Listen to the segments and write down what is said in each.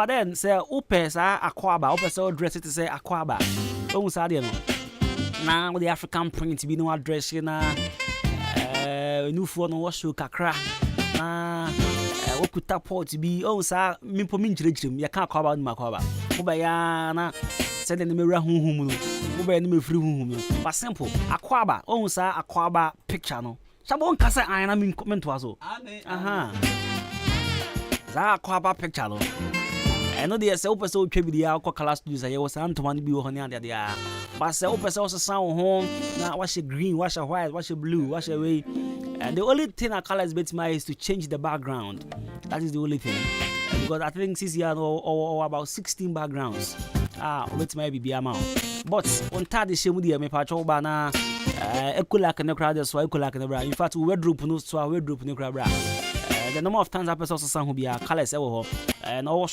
but then say upe sa akwaba upe say dress it say akwaba ohun sa de no na the African print bi no address na nufu no wo show kakra na okuta port bi ohun sa mimpo mi nchirechirem ya ka akwaba no makwaba uba ya na say de me wura hunhum no uba ya no me free hunhum no but simple akwaba ohun sa akwaba picture no Sabon kasa ayana min comment wazo. Aha. Za akwaba picture no. Eno de se opese o twa bi dia akọ color studios aye wo sa antoma no bi wo ho ne ade dia. But se opese o sesa wo ho na wash green, wash white, wash blue, wash way. And the only thing a color is bit my is to change the background. That is the only thing. Because I think this year or about 16 backgrounds. With my BB amount. But on Tadi Shemudi, me patrol bana, Ekulak and the crowd, so Ekulak and the bra. In fact, we wardrobe no so wardrobe no crowd bra. The number of times I person also who be a colors ever and our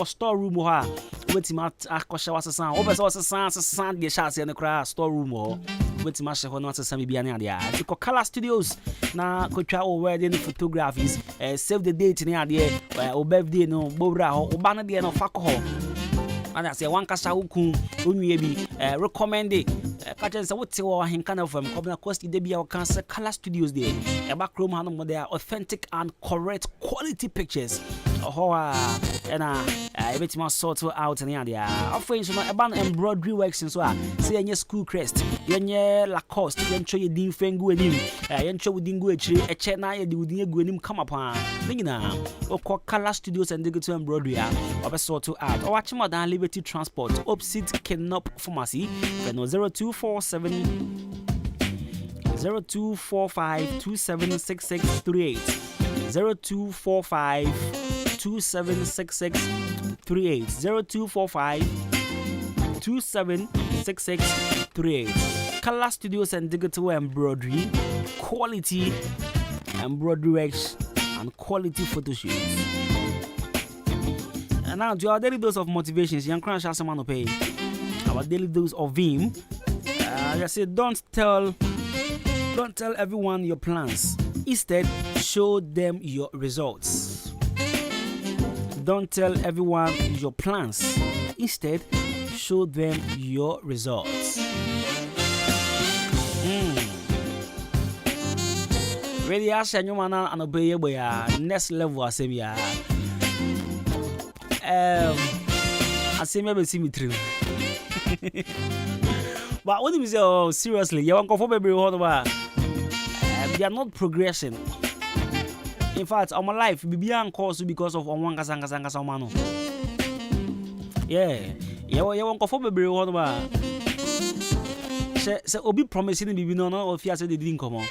storeroom or with him at Akosha was a sound. Over was a sound, the shots in the crowd storeroom or with him as not a semi biania. To color studios now could travel wedding photographies, save the date in the idea, or birthday no Bobra or Banadi no Fako. And I say one kasa huku unyebi recommend it catch say what say Ahenkan from come cost dey be our cancer color studios there e back room hanom they are authentic and correct quality pictures and everything sort out and there offering so e ban embroidery works so say any school crest yenye Lacoste yencho ye din fengu enim yencho wudingu echire eche na ye di wudin egu enim come pa ningina okọ color studios and digital embroidery sort out or watch more than Liberty Transport opposite Kenop Pharmacy 0247 0245 276638 0245 276638 0245 276638 Color Studios and Digital Embroidery, quality embroidery works and quality photo shoots. And now to our daily dose of motivations, young crash has someone to pay. Our daily dose of vim. I said, don't tell everyone your plans. Instead, show them your results. Don't tell everyone your plans. Instead, show them your results. Really, I say you man and obey boy. Next level, I say ya. I say maybe see me through. But what do you say? Oh, seriously, you want to go for baby? They are not progressing. In fact, on my life, we be on course because of one kasanga mano. Yeah, you want to go for baby? Say, Obi promising me no or if you say they didn't come on.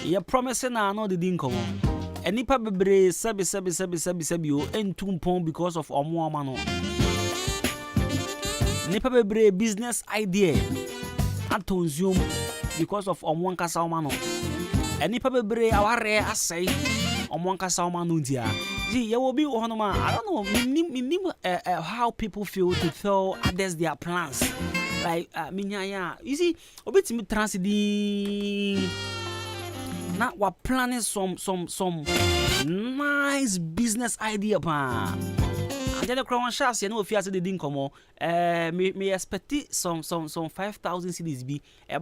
You're promising I know they didn't come on. And nipa bebre sabi o entumpon because of omo amano. Nipa bebre business idea atonzium because of omo nkasa omano. And nipa bebre aware asai omo nkasa omano ntia. See, you will be honoma. I don't know how people feel to tell others their plans. Like minya you see obetimi transiding. Now we're planning some nice business idea pa. And then the crown shares, you know, if you say they didn't come me expect some 5,000 cedis be I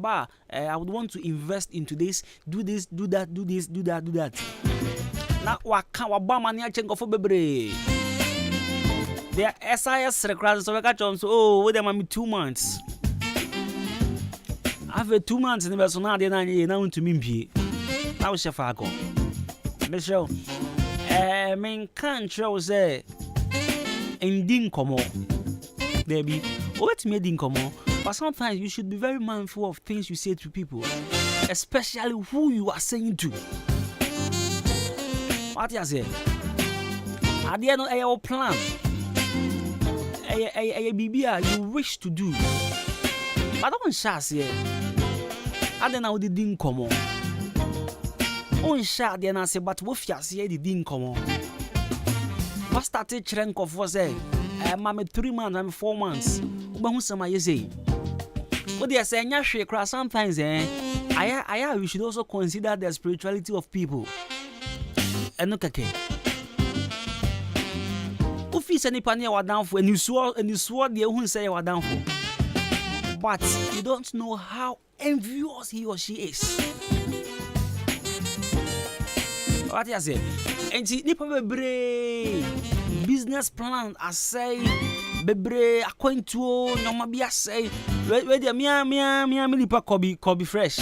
would want to invest into this, do this, do that. Now what money I change for bebre. The SIS requires so I catch on so wait them 2 months. After 2 months in the person now they now to me. Now Shafago. Let's show. Main country say ending come there be what made in come. But sometimes you should be very mindful of things you say to people, especially who you are saying to. What you say? At the end of your plan, a BBA you wish to do. But don't share here. I don't know the didn't come on. On share the answer, but what you say the didn't come on. What started trend of was say, I'm 3 months, I'm 4 months. But who some you say? What they say, sometimes we should also consider the spirituality of people. And look okay. say nipa na wa down for and you swore the who say you down for. But you don't know how envious he or she is. What you say? And nipa bebre business plan I say bebre akwantuo nyoma bi asay we dey mia nipa kobi fresh.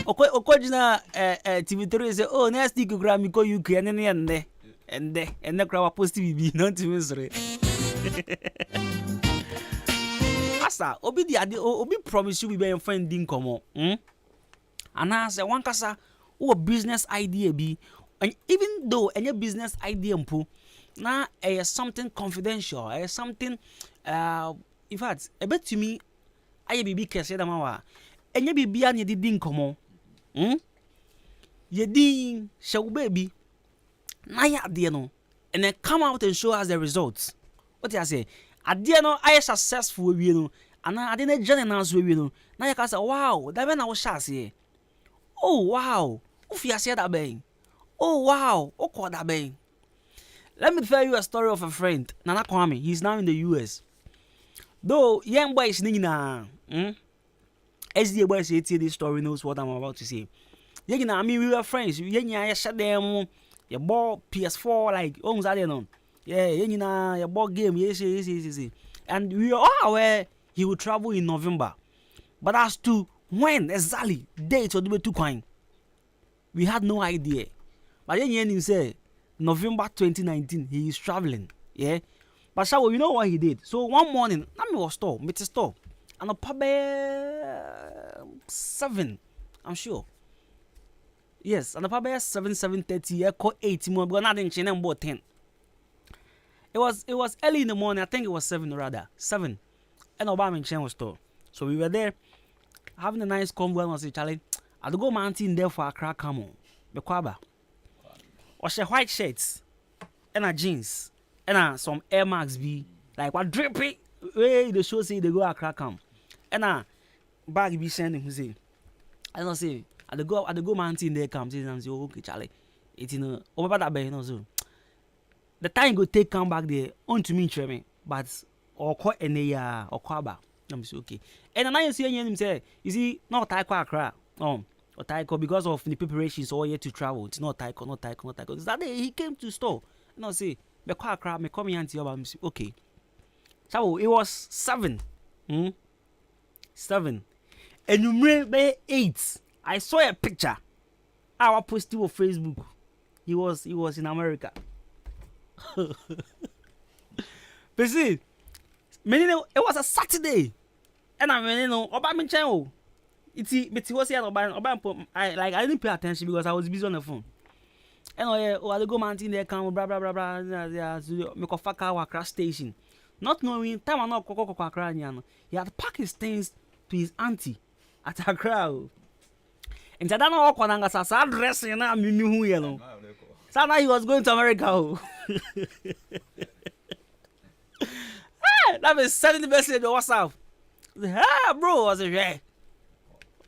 Okojina TV3 say oh next week gra mi ko UK ene kra wa post bibi no ntimi sore. Asa obi promise you be be friend din komo. Ana say one kasa o business idea bi, and even though any business idea mpo na something confidential, something in fact a bit to me aye bibi kese da mawa enye bibia ne din komo. Ye din shall baby na ya ade no and then come out and show us the results. What I say ade no I successful we no ana ade na journey na so we no na ya ka say wow that when I was share. Oh wow ufia say that ben. Oh wow okọ that ben. Let me tell you a story of a friend Nana Kwame. He's now in the US. Though young boy is nina SDA boy say this story knows what I'm about to say. I mean we were friends. I shut them your ball PS4 like almost I don't know. Yeah, your ball game, yes. And we are all aware he will travel in November. But as to when exactly date or the two coin, we had no idea. But then he say November 2019 he is traveling. Yeah. But so you know what he did? So one morning, I was store, and a pub 7, I'm sure. Yes, and the pub 7:30, I call 8 more, but not in China about 10. It was early in the morning, I think it was 7 rather. 7. And Obama in China store. So we were there having a nice convo and I said, Charlie, I'll go mountain there for a crack camel. The kwaba. Or she white shirts and a jeans and some Air Max B like what drippy way the show say they go a crack cam and bag be sending who say I don't say I go mountain there come and say okay Charlie it's in over that bay no so the time go take come back there on to me me but or call any or kwaba I'm say okay and now you see him say you see not tie crack or Taiko because of the preparations all yet to travel. It's not Taiko. It's that day he came to store. And I say, me come here and see about okay. So it was 7. 7. And you remember 8. I saw a picture. I was posted on Facebook. He was in America. But see, it was a Saturday. And I mean, about my channel. It was here I didn't pay attention because I was busy on the phone. And I go mountain there come blah blah blah blah make a fuck our crash station. Not knowing time I'm not Accra. He had packed his things to his auntie at Accra. And I don't know what I dress and I knew you know. So now he was going to America. That was sending the message on WhatsApp. Ah bro, I was like, yeah.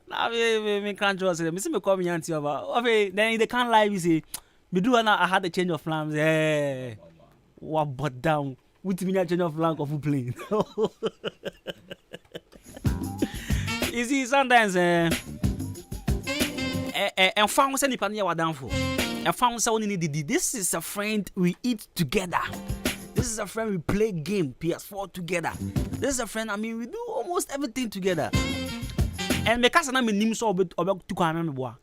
Now me can't trust them. Me see me call me auntie about. Okay, then they can't lie. Me say, me do I had a change of plans. Yeah, what but down with me a change of plan of plane. You see sometimes and found any pania wa down for. And found someone in the this is a friend we eat together. This is a friend we play game PS4 together. This is a friend I mean we do almost everything together. And because I nim so about to come me boa.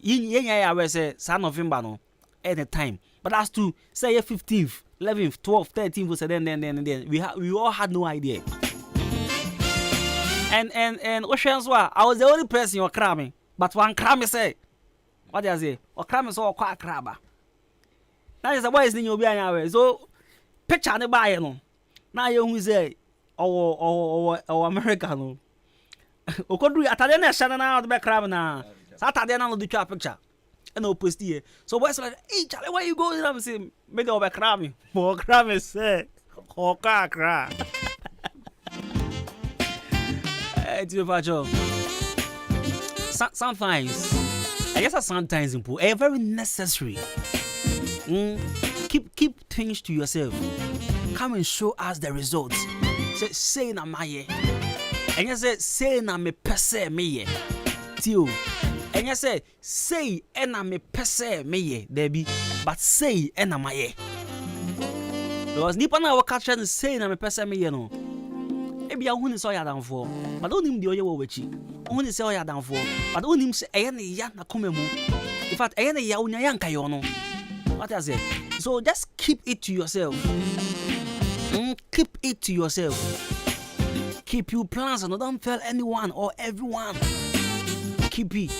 I will say November no at the time. But as to say 15th, 11th, 12th, 13th was then we all had no idea. And Ocean's I was the only person you were cramming. But one cram say what do I say? Or cram so quite crabber. That is the boys in your be so picture the buy no. Now you say or American. Okodru atade na shana na the background na Saturday na no do picture and no post here so boys like hey Charlie where you go I'm say make the background mo cram say hoka kra it's your job sometimes I guess sometimes very necessary keep things to yourself. Come and show us the results. Say na maye. And you say na me pese me ye. Tio. And you say na me pese me ye. Debbie. But say na maye. Because nipa na wo catch and say na me pese me ye no. Ebi ya huni so ya dan for. But don't him the oye wo wechi. Huni say ya dan for. But don't him say eye na ya na come mu. In fact, eye na ya unya ya nka yo no. What I say? So just keep it to yourself. Keep it to yourself. Keep your plans and don't tell anyone or everyone. Keep it.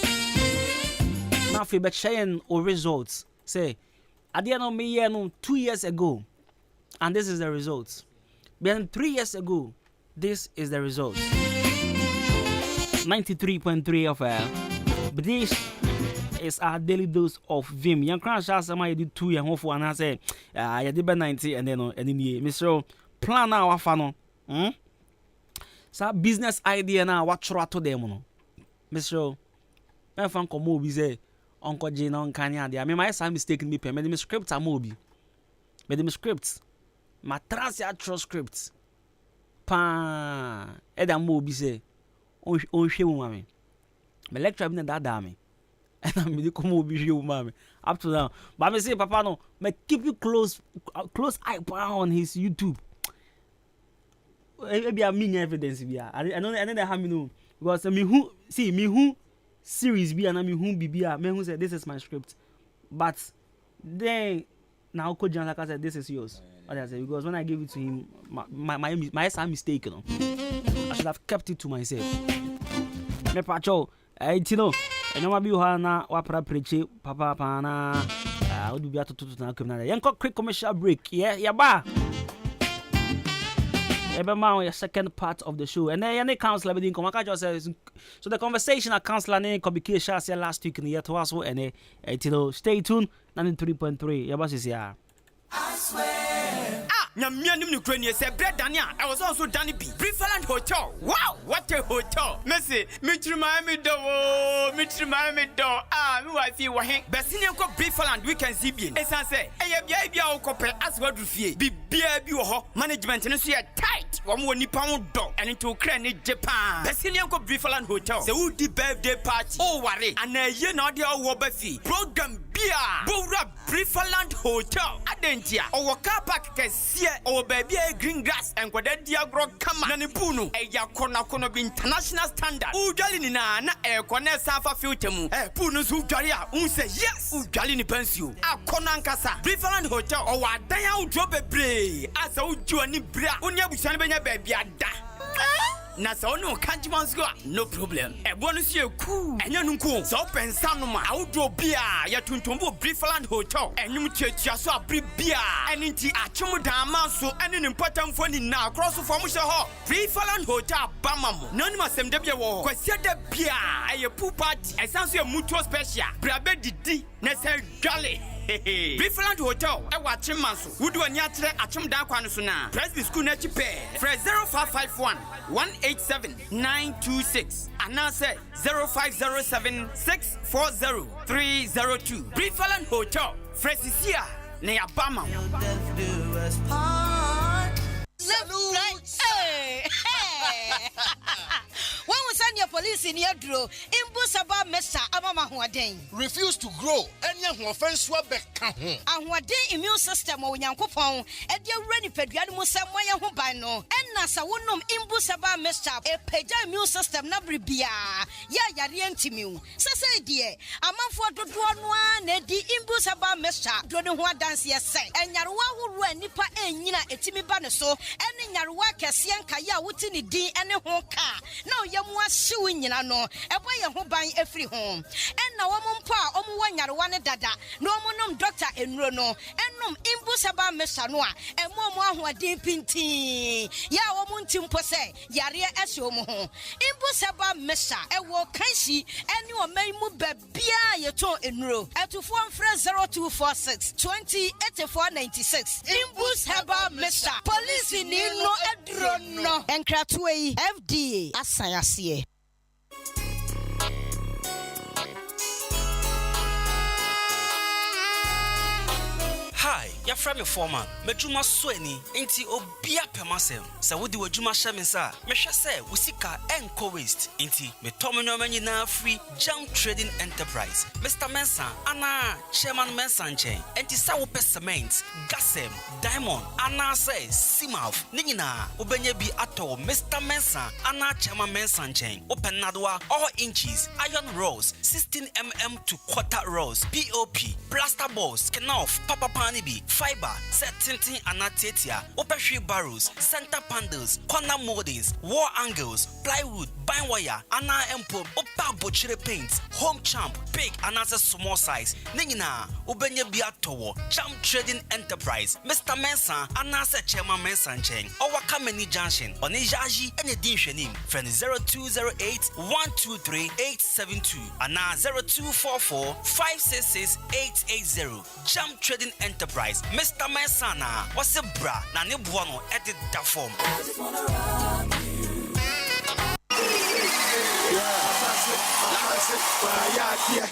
Now for sharing or results. Say, at the end of me 2 years ago, and this is the results. Then 3 years ago, this is the results. 93.3 of but this is our daily dose of Vim. Young crash as I did 2 years for and I say, I did 90 and then Mr. Plan now, Wafano. So business idea now, what try to them. Mr. My fan come movie say, Uncle Jane on Kanya. I mean, my son mistaken me, pay me scripts are movie. But the scripts, my transatro scripts. Pa, Edam movie say, on shame, mammy. My lecture in that damn. And I'm going to come over you, mommy. Up to now. But I say, Papa, no, may keep you close eye on his YouTube. Maybe I mean evidence. I know how me know. Because me who series be and I mean who be me who said this is my script. But then now Coach John like I said, this is yours. What I say, because when I gave it to him, my son mistake, you know. I should have kept it to myself. Me pacho, you know. And no be na wapra preach papa pana would be to na criminal. Yanko quick commercial break. Yeah ba. Ebema your second part of the show. And then any counselor be come just so the conversation at counselor name communication last week in the year to us and you know stay tuned 93.3. Yeah boss is here. I swear. Nyamianim Ukraine say bread Dania. I was also Danny B. Preferland Hotel. Wow, what a hotel. Messi, Mitri Miami do. Ah, me wife you wahin. Besinian ko Preferland weekend CB. Esan say, bia o kope as what rufie. Bibia bi wo ho. Management no so tight. Wo mo nipa wo do. And to Ukraine Japan. Besinian ko Preferland Hotel. Say who di birthday party. Oh worry. And ye na dey wo ba fi. Program bia. Bowra Preferland Hotel. Adentia. O car park kesi or baby green grass and what that diagro come and punu a yakona be international standard. Ujalini na kone safa filter mu punus who jaria say yes ujalini pensio a konankasa Preferland Hotel or what dia drop a bray as a ujuani bra unya bushani benya baby ada. Na so no kanjiman's go no problem. E bonus you cool. Enya nunku. So pensanoma awdo bia ya tuntumbo Preferland Hotel. Enyum chetia so abri bia. Enti achum dan manso ene nimpatam fo ni na cross form she ho. Preferland Hotel bamamo. Nani masem de bia wo. Kwasia de bia eye pool party. Esanso e mutual special. Brabe didi na se jolly. Preferland Hotel, I watch him manso. Would you anyatre achum dan kwano so na? Presby school na chipe. Fresh 0551 187 926. And now say 0507 640 302. Preferland Hotel, Fresh is here. Na ya bama. Hey! When we send your police in your draw, Imbusaba Mesa Amama Huaden. Refuse to grow, any offense will be count. And what day immune system or Yankopon, and your ready pediatric Samoya Hubano, and Nasa Wunum Imbusaba Mesa, a peja immune system Nabribia, Yarientimu. Sasa dear, a month for the one, the Imbusaba Mesa, Dronua dance yes, and Yarwa who run Nipa and Yina Etimi Banaso, and in Yarwa Cassian Kaya Wutini D and a honka. No, Yamwa suing no, a boy who buy every home. And now woman pa, one one dada, no monum doctor in Rono, and num Imbusaba Mesanoa, and Momo who are deep in tea. Ya woman timpose, Yaria Esomo. Imbusaba Mesa, a walk kanshi, and you are may move bia your toe in row. At to form fresh 0246 208496. Imbusaba Mesa, police in no adrono, and Kratway FDA. Asayasiye. Hi, ya fra me foreman me dwuma so ani enti obia pemasem se wodi wadwuma hye me sa me hwe se wusika enko waste enti me tomenyo manyina free Jam Trading Enterprise Mr. Mensa ana Chairman Mensa nchen enti sa wo cement gasem diamond ana say simaf ninyina obenye bi ato Mr. Mensa ana Chairman Mensa nchen open nadwa all inches iron rolls 16mm to quarter rolls POP plaster balls kenof papa pani bi fiber set tintin anatetia opehwe barrels center panels corner moldings wall angles plywood bind wire ana empo opa bochire paint home champ big another small size ninyina obenye bi ato Jam Trading Enterprise Mr. Mensa anasa Chairman Mensa nchen owaka many junction onijaji ene din hwenim friend 0208 123 872 ana 0244 566 880 Jam Trading Enterprise Mr. Mensa na wase bra na ne boa no edit da form.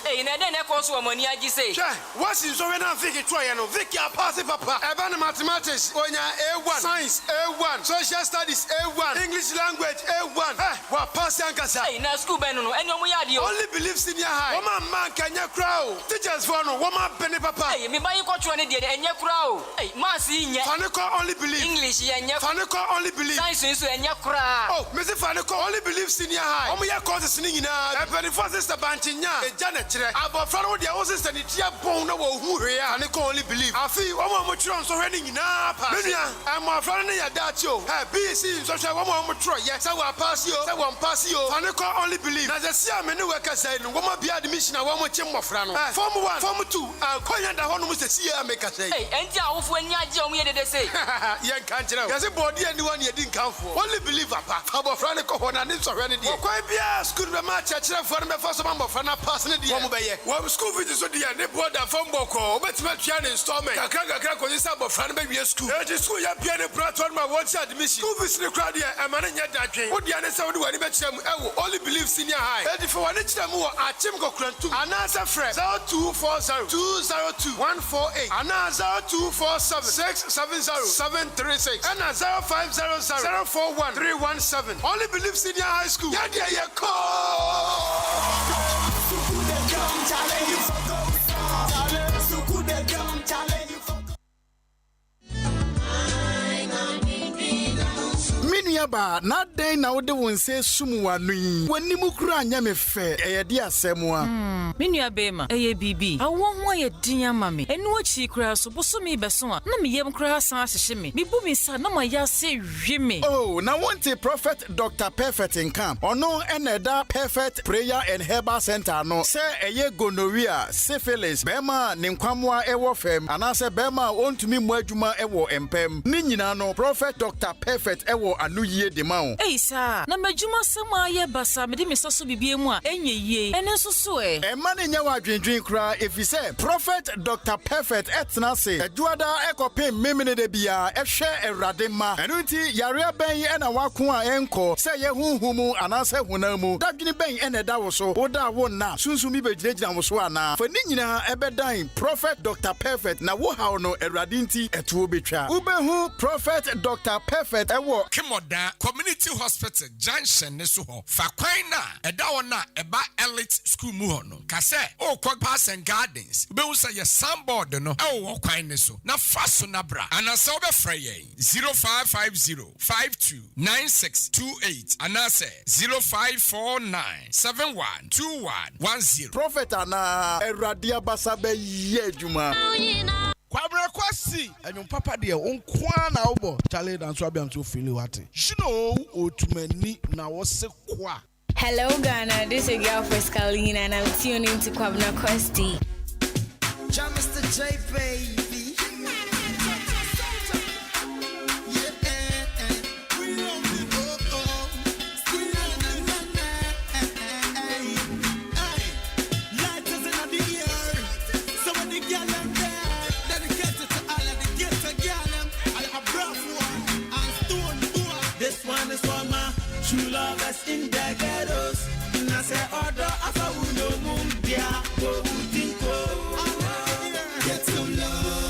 Hey, na den e ko so amani agi say. What's in so when I think it try no Vicky pass papa. Even mathematics onya A1, science A1, social studies A1, English language A1. Wa pass yankasa. Hey, na school ben no enyo mo yade o. Only believe senior high. Woman man kanya crowd. Teachers for no woman penny papa. Hey, me buy ko chwo ne de enye kura o. Hey, mass nye. Faniko only believe. English ye nye. Faniko only believe. Science nso enye kura. Oh, me say Faniko only believe senior high. Omo ya courses ni nyina. Every first sister banchinya. Ejana chire. Abofra no dia wo sister ni tia bon na wo hu hwe ya. Faniko only believe. Afi omo mo chiro nso hwe ni nyina pa. Menua, amofra no ya dachi o. BC nso hwe omo mo chiro ye. Say wa pass yo. Say wa pass yo. Faniko only believe. Na je sia me ne weka say no. Womo bia admission na womo chi mmofra no. Form 1, Form 2. Konya da hono mo se sia make say. Hey, enti awofo ani age omo ye de say. Yen kan kire. Yesi body ani one ye din kanfo. Only believe papa. Abofra ne ko hona ne so hwe ne de. Okwan bia school be ma chekire for me for so mmofra na pass ne de. Womo be ye. Wo school fees so de ne border from boko. Obetima tua ne installment. Kakra ko yisa abofra ne be wie school. E school ya bia ne platform ma wo cha admission. School fees ne crowd ye e ma ne nya dadwen. Wo dia ne se wo de wani be kire mu e wo only believe senior high. E di for wani kire mu wo achim kokrantum. Anasa frɛ 0240 202 148. Anasa 0247 670 736. Ana 0500 041 317. Only believe senior high school. Ya dia ye Ba na den na wode won se sumwa no yi wani mukura anya me fe eyede asemwa menua bema eye bibi awo ho ye din ama me enu achi kura so boso me beso a na me yem kura san ahyehye me bibu mi sa na ma ya se hwe me oh na wonte prophet Dr. Perfect Ahenkan ono eneda Perfect Prayer and Herbal Center no se eye gonorrhea syphilis bema ne nkwamwa ewo fem anase bema ontumi mu adwuma ewo empem ni nyina no prophet Dr. Perfect ewo anu yie de ma o sa na madwuma sema ye basa me de me soso bibie mu a enye yie ene soso ma ne nya wadwendwen kra efise prophet Dr. Perfect etna se adwada ekopem memene de bia ehwe ewrade ma enu nti yare ben ena wako a enko se ye huhumu anase hunamu dadwini ben ene da wo so woda wo na sunsumi begiregyina wo so ana fa ni nyina ebedan prophet Dr. Perfect na wo hawo no ewrade nti etuo betwa ubehu prophet Dr. Perfect ewo Kimoda Community Hospital Junction ne so ho fa kwan na eda wona eba elite school mu ho no kase o kwa Pass and Gardens be wo say sandboard no e wo kwan ne so na fa so na bra anase wo be fra ye 0550 529628 anase 0549712110 prophet ana erade abasa be ye djuma Kwabra kwasi enyo papa de onkwa na obo chale dan so abiam so feel wate shino otumani na wo se kwa. Hello Ghana, this is your girl Frescaline and I'm tuning to Kwabra Kwasti. Mr. J baby. True love that's in the ghettos. I say order afa uno mumbia go utinko. Get some love.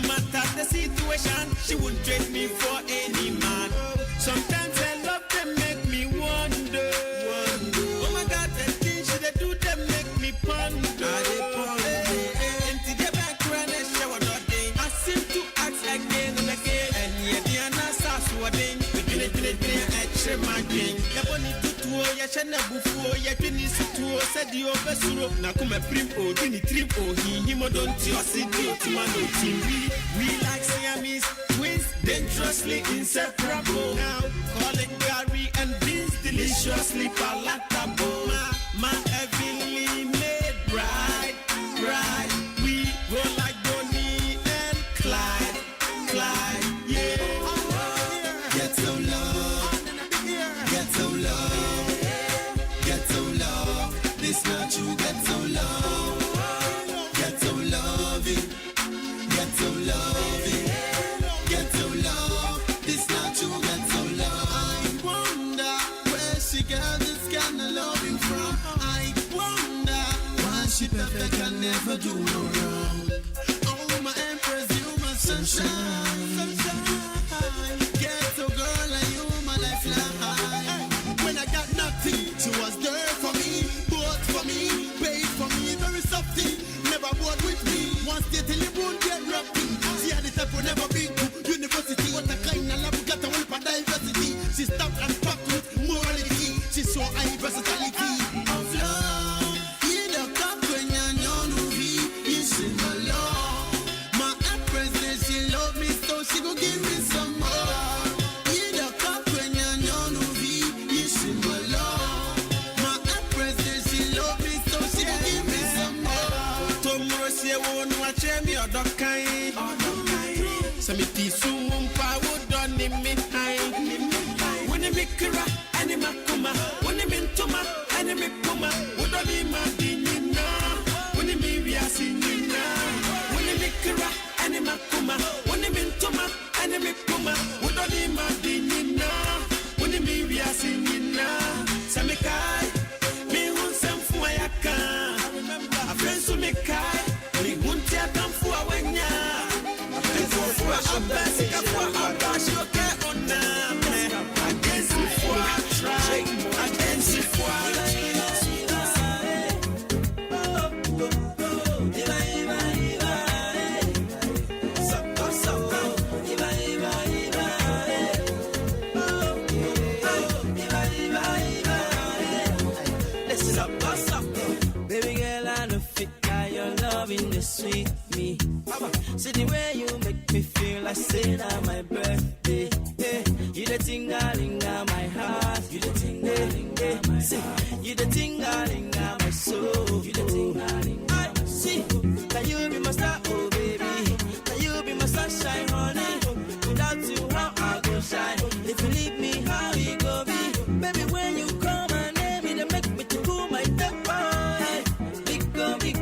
matter the situation, she wouldn't trade me for any man. Sometimes her love them make me wonder. Oh my God, the things she they do them make me ponder. Empty the back when I shower not day. I seem to ask again and again. And yet the answer swadding. Extra margin. Ya boni tutuo ya shana bufuo ya twini situo sedi obesuro na kuma primpo dini tripo hi mo don't you see the mano team we like Siamese twins dangerously inseparable now calling Gary and Beans deliciously palatable my heavenly made bride we go like Bonnie and Clyde yeah get so low get so low this not you get so low get so loving get so loving get so low this not you get so low I wonder where she got this kind of loving from I wonder why she perfect and never do no wrong oh my empress you my sunshine ghetto girl and you my lifeline when I got nothing she was there for me bought for me paid for me very softy never bought with me once they tell you won't get rocking she had the type who never been to university what a kind of love got a whole for diversity she stopped and packed with morality she saw high versatility of love you the cup when you're no you see my love my empress she love me so she go give me some more Samiti sumpa would me high. When you make kira, anima kuma, when you mean toma, anime puma, would be my dinina. When you be a sinina, when you make kira, anima kuma, when you mean toma, anime puma, would be my dinina. When you be a sinina, Samikai, me won't send for a car. A friend to make kai, me won't tear them for a wenya. I'm basic of what I'm bashing on now. Against the foie, try against the foie. Baby girl, I know fit your loving the sweet me. See the way you make me feel like say that my birthday. Hey, you the tingling on my heart. You the tingling on my heart. You the tingling on my soul. You the tingling on my see. That you be my star, oh baby. That you be my sunshine, honey. Without you, how I go shine. If you leave me, how you go be? Baby, when you call my name, it make me to cool my temper. Big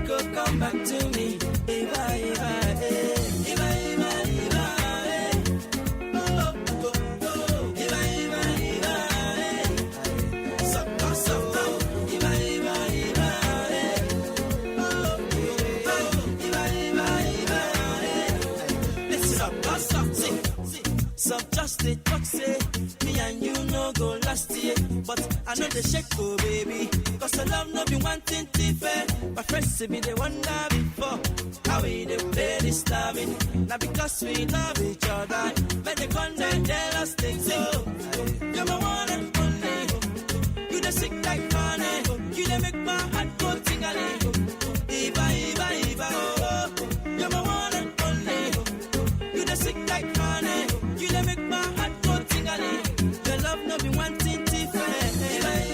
go, come back to me. Just a talk say me and you no go last year, but I know the shake oh baby, cause I love no be wanting to fair. My friends say me they wonder before how we they play this loving. Now because we love each other, but they come and tell us things. So you're my one and only. You the sick like honey. You they make my heart go tingling. Eva, oh, you're my one and only. You the sick like honey. You they make my heart go tingling. Your love no be wanting to fair. Eva,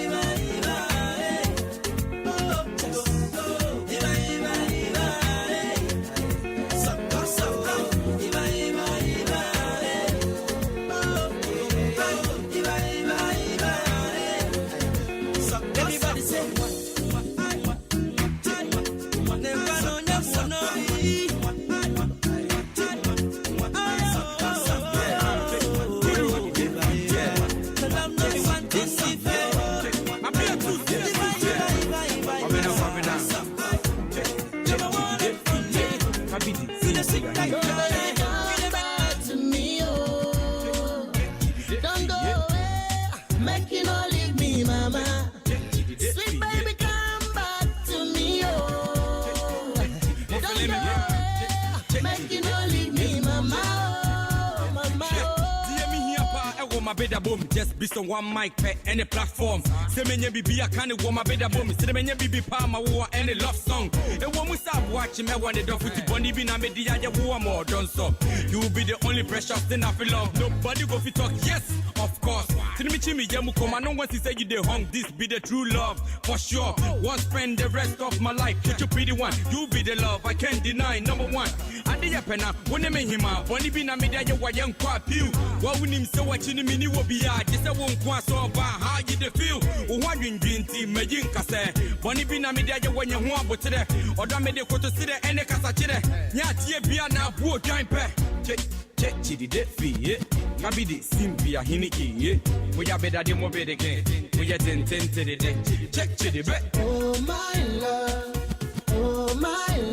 my better boom. Just be on one mic, pet any platform. Say me be a kind of woman, better boom. Say me be palm, any love song. And when we start watching, me want the dog with the bunny, be na me the aya who more done so. You will be the only precious thing I feel love. Nobody go fi talk, yes, of course. Tell me chimmy, yeah, come. I know once he say you the hung, this be the true love, for sure. Won't spend the rest of my life. You be the one, you be the love, I can't deny. Number one, I did pena, when they make him out, when he be na me the aya young quap you. What we need so watching him in you will be out. Just a won't quite so about how you the feel. What you green tea, Majin Cassa. When he be na me the aya when you want, but today, or don't make the photo sit there and a cassachine. Yat ye be a now, poor giant pet. Check chidi de fee, Kabi di Simpia Hiniki, we are better than mobile again. We are 10 to the day. Check chidi bet. Oh my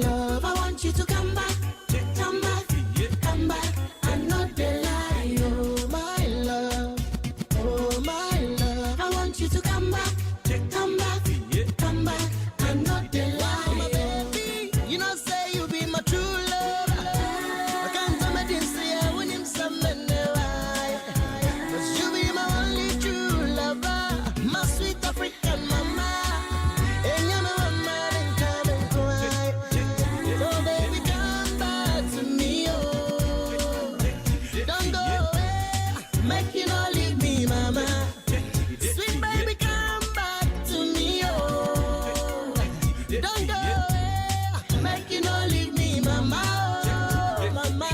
love, I want you to come back, come back, come back. I'm not the lie. Oh my love, I want you to come back, come back, come back. I'm not the lie. My baby, you know say you be my true love. I can't imagine say I win him some men. Cause you be my only true lover, my sweet African mama. And you're my mama and come and cry. So baby come back to me, oh. Don't go away, make you not leave me, mama. Sweet baby come back to me, oh. Don't go away, make you not leave me, mama, oh, mama,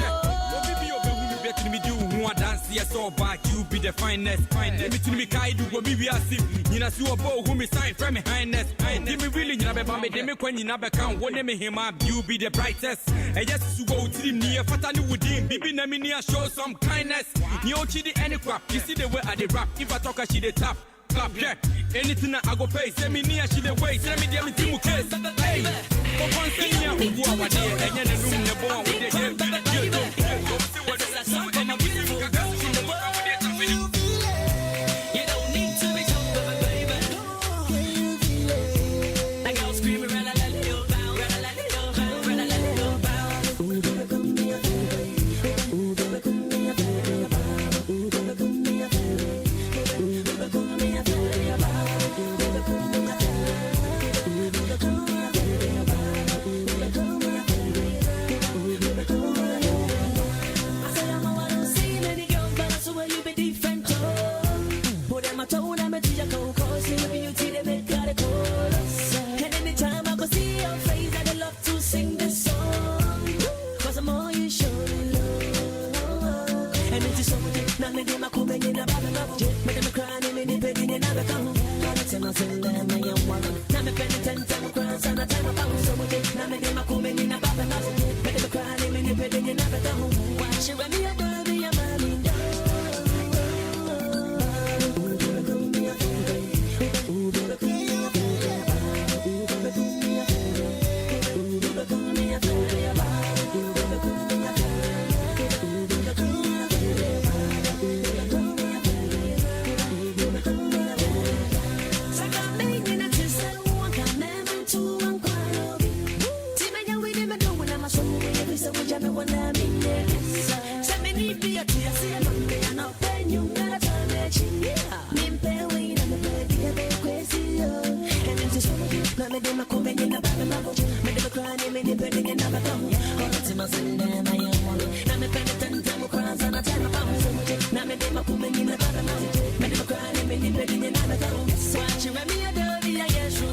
Yes, all back, you be the finest. Let me to me, Kai do what we are seeing. You know, so about who me sign from me highness. Give me really, you never me, they make when you never count. What name him up, you be the brightest. And yes, you go to him near Fatani with him. Bibi Naminia show some kindness. You chidi any crap, you see the way I did rap. If I talk, I see the tap. Clap, yeah. Anything I go pay, send me near, she the way, send me the me case. Hey, for one thing, yeah, who are there, and you're the room, the born with the game. you don't need to be told, baby. Can you feel it? Like I was screaming, run a little bound, run a little bound, run a little bound. Ooh, baby, come here, baby. Ooh, baby, come here, baby. Ooh, baby, come here, baby. Ooh, baby, come here, baby. Ooh, baby, come here, baby. Ooh, baby, come here, baby. Ooh, baby, come here, baby. Ooh, baby, come here, baby. I say I'm a one who see many girls, but I swear you be different, oh. Put them a toe, them a teacher, cause see your beauty, they make God a chorus. And anytime I go see your face, I'd love to sing this song. Cause the more you show me love. And it's so much, now me dem a come in a bad love. Me dem a crying in the bed in another come. Gotta tell myself that I am one. Now me penny 10 times a cross and a time a pound. So much, now me dem a come in a bad love. Me dem a crying in the bed in another come. Watch you when me a baby, a man down. Ooh, baby, come here, baby. Ooh, baby, come here, baby. Ooh, baby, come here, baby. Ooh, baby, come here, baby. Ooh, baby, come here, baby. Ooh, baby, come here, baby. Ooh, baby, come here, baby. Ooh, baby, come here, baby. Saka me na tisa wanka neme tu wankwano. Time ya we dem do na masomo we be so we jam wana minne. Say me ni be a tia say no me na pen you na tamechi. Nimpe we na me be a be crazy yo. And it's so much na me dem come in na baba mabo. Me dem cry me ni be in na baba. All the time I send them I am one. Na me pen 10 time cross and a time about so much. Na me dem come in na baba mabo. Me dem cry me ni be in na baba. Watch you me a dirty I guess you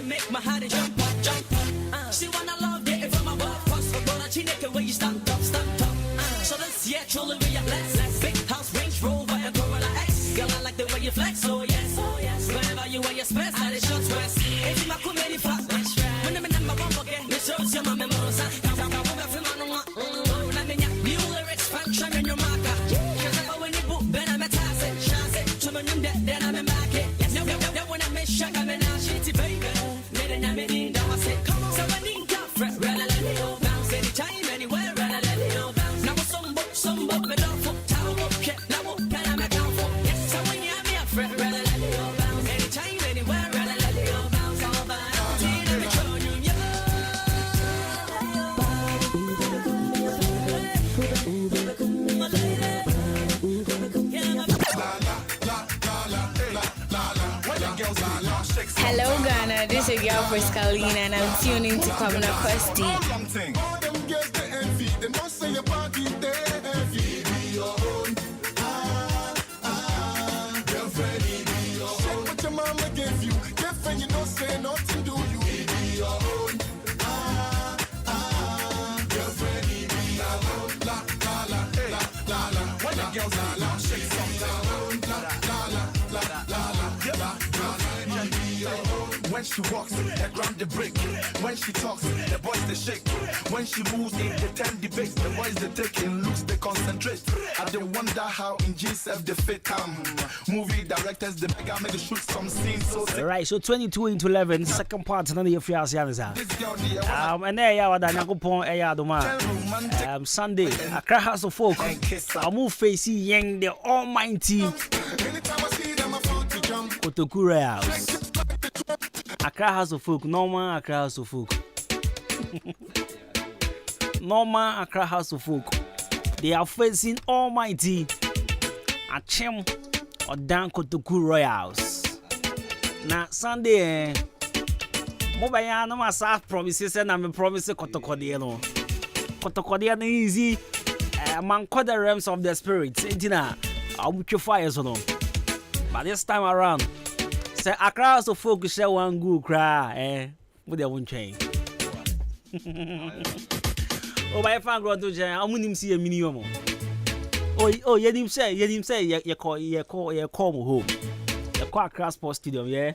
make my heart jump up, jump up. She wanna love getting from my work, cause I'm gonna chineke where you stand up, stand up. So let's truly be a bless. Big house, Range Rover, and Corolla X. Girl, I like the way you flex, oh yes. Wherever you wear your spare side, it's short dress. It's my comedy flat. When I'm in my bump again, it shows you my memories. New lyrics, function in your marker. Cause I'm when you book, then I'm a tassel. Chance it, to my name, then I'm a market. Yes, no, when I make sugar, I'm a shitty baby. Then I'm in the come on, so I need to fret, this is your girl Friscalina and I'm tuning to Kwabena Kwesti. All them girls they envy, they don't say your party they heavy. Be your own. Girlfriend, be your own. Check what your mama gave you. Girlfriend, you don't say nothing to you. Be your own. Girlfriend, be your own. La la la la la la. When the girls la la shake some la la la la la la la. When she walks, they grab the brick. When she talks, the boys they shake. When she moves, they tend debates. The boys they take in looks, they concentrate. I they wonder how in GSF they fit come. Movie directors, they make a shoot some scenes. So alright, so 22 into 11, second part none of your fears and there you are Adwuma Adwuma Sunday Accra House of Folk. I move facing Yang the Almighty Kotokura House. Accra House of Folk, normal Accra House of Folk. Normal Accra House of Folk. They are facing Almighty Achem or Dan Kotokura House. Now Sunday, Mobile no masa promises and I'm promise Kotokodiano. Kotokodiano easy. Man call the realms of the spirits. Intina, I'll put your fires on. But this time around, say Accra so focus share one good cry, with their own chain. Oh, my fan grow to Jan, I'm winning see a minimum. Oh, you didn't say, you call home. The Accra Sports Stadium, yeah.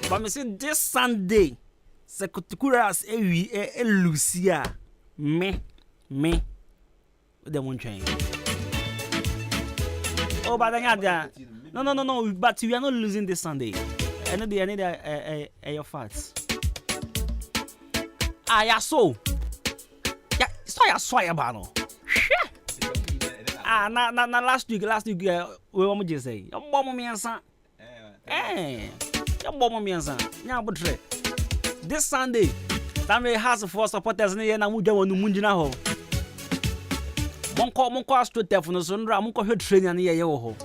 But me say this Sunday, se Kotokura's Lucia, me, with the one train. Oh, but no, but we are not losing this Sunday. I need your facts. Yeah, so. Yeah, so ya swear bano. Na last week, we want to say, your mom me answer. Your mom me answer. Nya butre. This Sunday, that may has for supporters na na muja wonu munjina ho. Monko astro telephone so ndra monko hwe training na ye ho.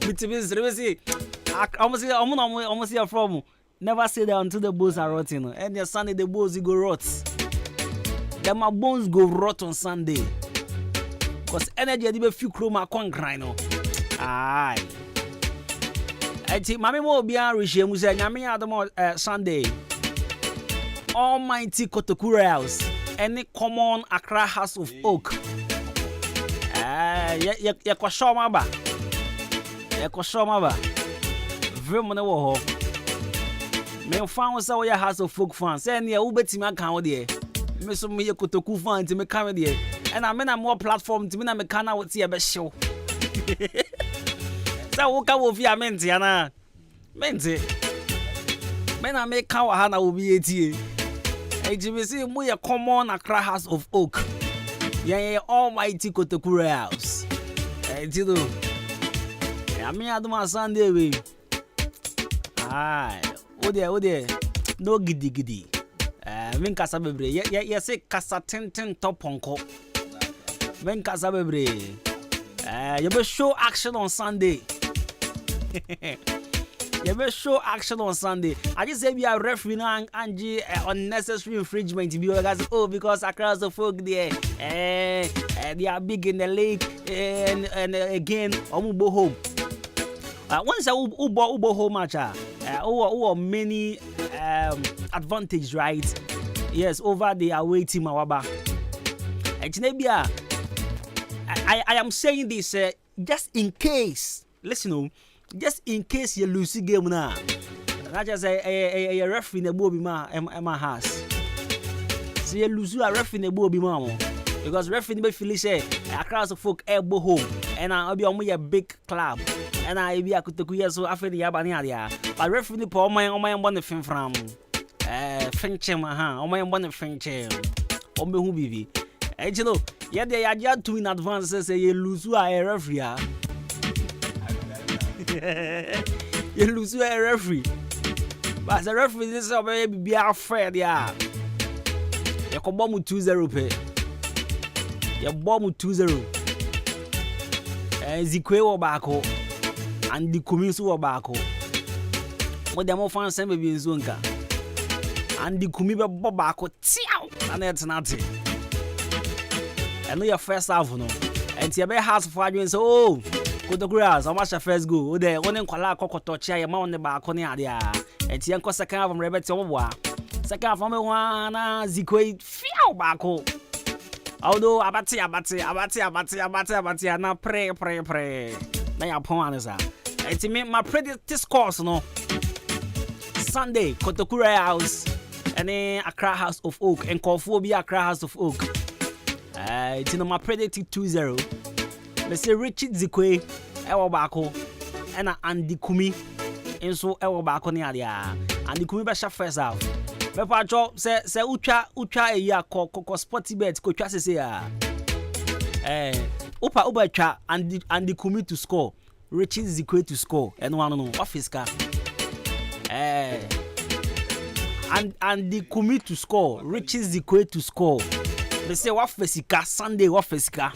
Mitibis rewesi almost from never say that until the bones are rotting. And the Sunday the bones go rot. Then my bones go rot on Sunday. Cause energy dey be few chroma con grind no. Aye. Eti mama mo bia rehye mu say nyame Adwuma Sunday. Almighty Kotokura House. Any common Accra House of Oak. Ya kwa shoma ba. Vemo na wo ho. Me fan say we House of Folk fan. Say na wo betimi aka wo de. Me so me Kotoku fan ti me ka me de. And I'm in more platform to me na me kana wo ti e be show. Say wo ka wo fi amenti ana. Menti. Me na me ka wa ha na wo bi etie. HBC mu ye common Accra House of Oak. Yeah, Almighty Kotokura House. Tido. Me Adwuma Sunday we. Aye. O there. No gidi. Men kasa bebre. Ye say kasa tenten top onko. Men kasa bebre. You be show action on Sunday. You be show action on Sunday. I just say we are referee now and unnecessary infringement because Accra the folk there. They are big in the league and again omubo home. Once ubo home match many advantage, right? Yes, over the away team awaba. I am saying this just in case. Listen, just in case you lose the game now. Not just a referee in the Bobby ma has. So you lose a referee in the Bobby ma. Because referee be feel say Accra the folk elbow home and I be a big club and I be a Kotokura so after the yabani area. But referee po my one fin from Finchem on my one Finchem. Ombe who be. You know, yeah, they are just two in advance say you lose a referee. You lose a referee. But the referee this is be afraid, yeah. You come bomb 2-0 pay. You bomb 2-0. Zikwe wa bako and the Kumisu wa bako. Mo dem fan sem be bi nzo nka. And the kumi be boba ko tiaw. Na et na te. Eno your first half no. And you be house for adwen so oh. Kodogras, how much first go? O de won nkwala akokoto chia ye ma won ba ko ne ade a. And you enko second half from rebet wo boa. Second half from me wana zikoi fiaw ba ko. Although abati na pre. Na ya pon anisa. Enti me my predict scores no. Sunday Kotokura House and Accra House of Oak and Kofobi Accra House of Oak. It's in my predicted 2-0. Me say Richard Zikwe ewo bako and Andy Kumi enso ewo bako ni adia. Andy Kumi be sha first half. Me pa cho se utwa eya ko sporty bet ko twa se ya. Upa twa Andy Kumi to score. Richard Zikwe to score and one no office ka. And the Kumi to score, Richard Zikwe to score. They say what fesika Sunday what fesika.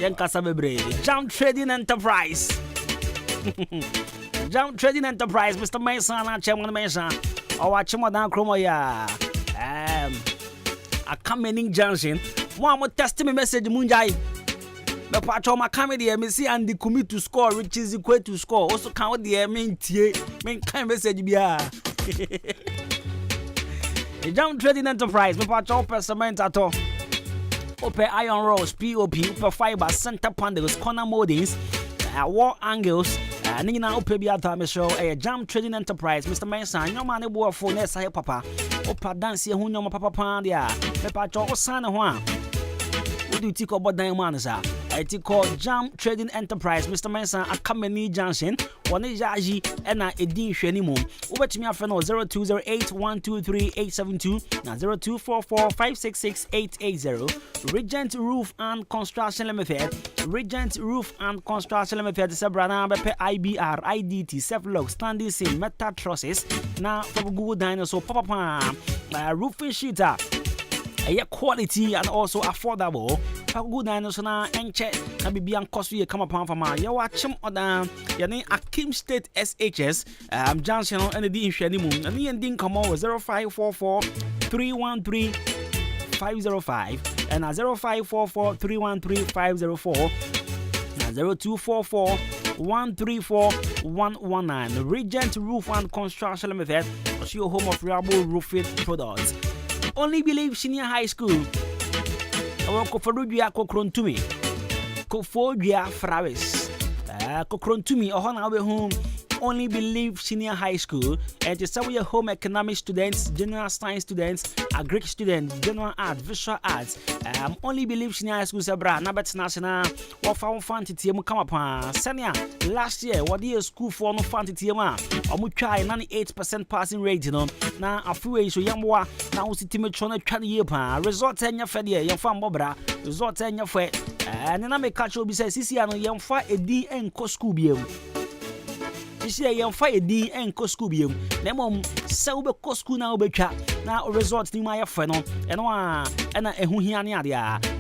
Yan kasa bebre. Jam Trading Enterprise. Jam Trading Enterprise, Mr. Mason and Chairman Mason. Our Chimodan Chromo ya. A coming junction. One more testimony message Munjai. The part of my comedy, I see and the Kumi to score, Richard Zikwe to score. Also count the main kind message be the Jam Trading Enterprise, the part of cement at all. Open iron rods, POP, upper fiber, center panels, corner moldings, wall angles, Nina Opebiata show a Jam Trading Enterprise, Mr. Mason, your money war for Nessa Papa, Opa dance here, who know Papa Pandia, the part of Sana Juan. What do you think about Diamond? I call Jam Trading Enterprise, Mr. Mason, a company junction, one is Yaji, and a Edin Shenimum. Over to me, a friend 0208-123-872, now 0244-566-880. Regent Roof and Construction Limited, Regent Roof and Construction Limited, Sabrana, IBR, IDT, Self-Log, Standing Seam, Meta Trusses, now for Google Dinosaur, Papa, roofing sheeter. Quality and also affordable. Good dinosaur and check. Can be beyond cost you come upon from my you watch him on the Akim State SHS. Johnson and the Dean Shanimun and the ending come over 0544 313 505 and 0544 313 504 0244 134 119. Regent Roof and Construction Limited was your home of reliable roofing products. Only believe senior high school. I want Koforudia Kokrontumi. Koforudia Fravis. Kokrontumi, or home. Only believe senior high school. And it's our home economic students, general science students, agric students, general arts, visual arts. Only believe senior high school Sabra, Nabet National, what found fantasy come upon. Senior, last year, what year school for no fantasy? Or we try 98% passing rate, you know. Now, a few ways, so young boy, now see Timmy Chona 20 year pan. Resort 10 year fair, young fan Bobra, resort 10 year fair. And then I make catch up, says, CC, and young fire a D and co school beam. This year, young fire D and co school beam. Lemon, so be co school now be chat. Now, resort to my friend, and one, and a Huhiania,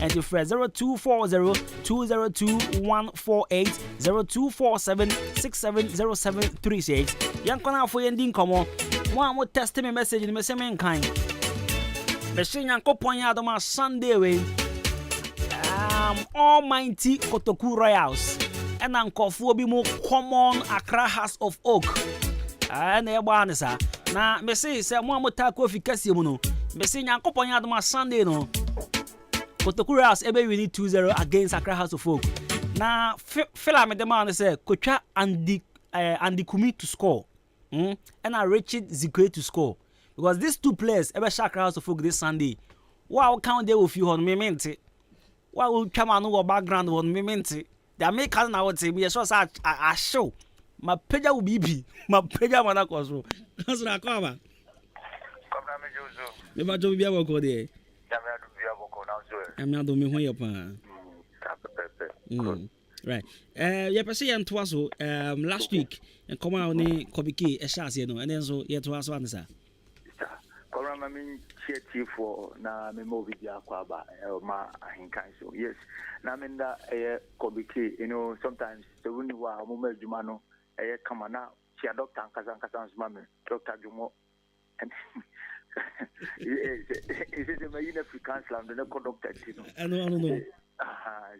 and the friend 0240 202 148 0247 670736. Young Connor for ending come on. One more testimony message in the same kind. The Shinyan Koponya Adoma Sunday way. Almighty Kotoku Royals. And Uncle Fobi more common Accra House of Oak. And the Banasa. Now, Messi said one more taco efficacy. Messi Yankoponya Adoma Sunday no. Kotoku Royals ebe we need 2-0 against Accra House of Oak. Now, Fela me the man say Kocha and the Kumi to score. And I Richard Zikwe to score. Because these two players ever Accra House of Oak this Sunday. Wow, count there with you on me mente. Wow, come on over background on me mente. The American now would say me so I show. My peja will be my peja manakoso. That's what I cover. Never do be able to go there. I'm not doing when you're right. Yeah, per se and twas last week and come out ni Kobiki Eshas, you know, and then so yet was one, sir. I mean, chief for na memo video kwaba ma Ahenkan. So yes, na menda Kobiki, you know, sometimes the winning wa mumel jumano come na chia doctor nkasa mama Dr. Adwuma and is it my African slam the doctor tino I know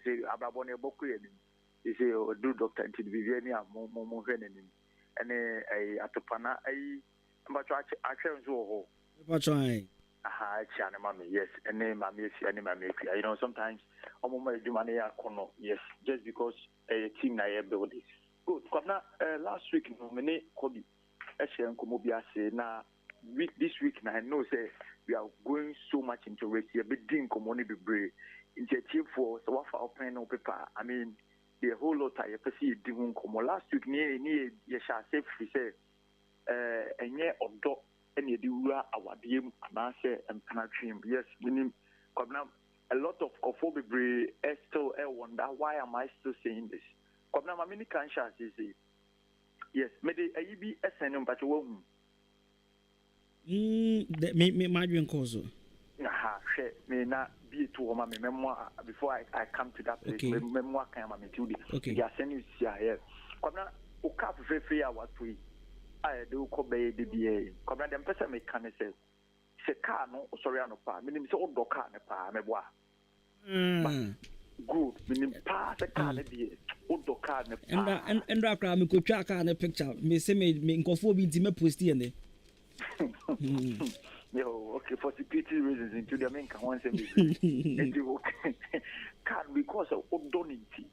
say ababone boku yeni say do doctor tino bibiani mo hweneni ene atopana mbacho ache nzo ho try chane mama yes ene mama you know sometimes omo edumane ya kono yes just because a team na ye build this good because last week no me kobi ehye nkomo bi ase na this week na I know say we are going so much into race here be din komo ni bebre initiative for so what for pen no paper I mean the whole lot I see di hun komo last week ni ye sha say free say enye odo ene di wura awadiem anase empanatwim yes meaning kobna a lot of bebre still wonder why am I still saying this kobna ma many conscious say yes me the ayibi SNM but wo me my dream cause share me na be to ma me memoir before I come to that place me memoir kan ma me tudi ya send you here kobna o cap free hour to I do ko be de bia kobna dem pese me kan se car no sorry no pa me nim se o do car ne pa me boa good me nim pa se car ne bia o do car ne pa and akra me ko twa car ne picture me se me nkofo bi nti me post here ne yo okay for security reasons into the main can one say me can because of odonity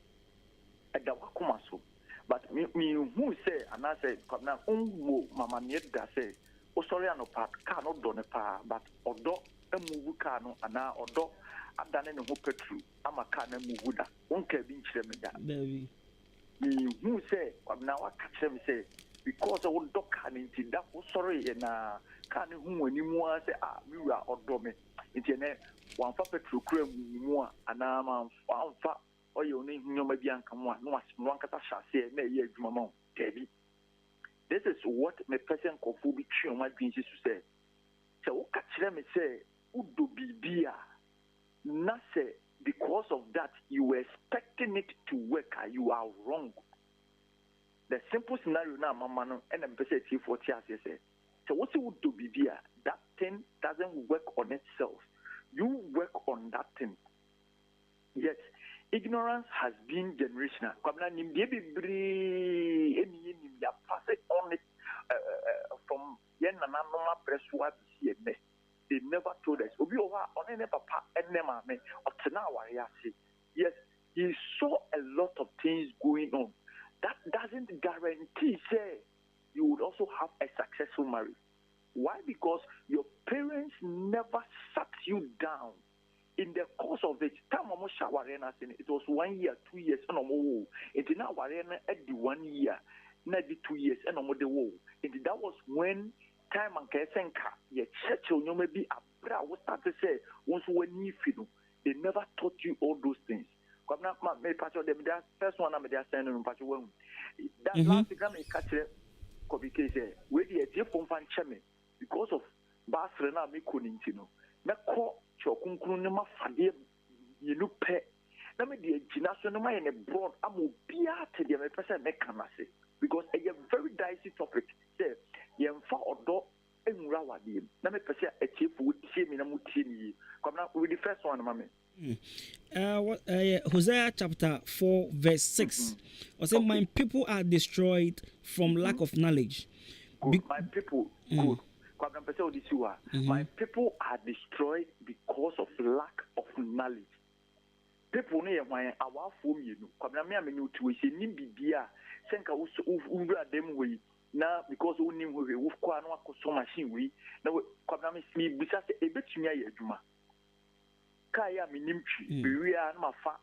and that wakuma so but me who say and I say na unwo mama ne da say o sorry no part car no do ne pa but odo emuwu car no ana odo adane ne ho petru ama car na muwu da wonka bi nkyere me da baby me who say na waka kyere me say because of odo car nti da o sorry na car ne hu wani mu say me wura odo me nti ne wan fa petru kura mu ana ma fa oyo ne nyoma bi anka mu no wankata hyase na ye adwuma ma tebi this is what my person kofu bi twi ma dwin si say so wo ka kire me say udo bibia na say because of that you were expecting it to work you are wrong the simple scenario na mama no and am person T40 as say so what you udo bibia that thing doesn't work on itself you work on that thing yes ignorance has been generational. Kwabna nimdie bibri eni ya pass it on it from yen na normal preswa bisi ene. They never told us. Obi owa onene papa ene mame otena wari ase. Yes, he saw a lot of things going on. That doesn't guarantee say you would also have a successful marriage. Why? Because your parents never sat you down. In the course of the time almost shawarena it was 1 year, 2 years, and more. It now warena at the 1 year, not the 2 years, and more the war. And that was when time and Kesenka, yet church you may be a bra was start to say once when you feel they never taught you all those things. Come now, my patch of them, that first one I'm there sending patch one. That last time I catch it, Kobike where the dear from fan cheme because of Basrena me kunintino. Na ko chokunkunu ne mafade yenu pe na me de gina so no my ne broad amobia te de me pese me kanase because a very dicey topic say yemfa odo enwura wade na me pese a chief would tie me na mutie ni come na with the first one mama Hosea chapter 4 verse 6 or say my people are destroyed from lack of knowledge. My people good. My people are destroyed because of lack of knowledge. People near my our form you know. Come me amenu to we say nimbibia senka uvra dem we na because we nim we kwa no akoso machine we na come me bisa say ebetumi aye adwuma kaya minimtwi bewia na mafa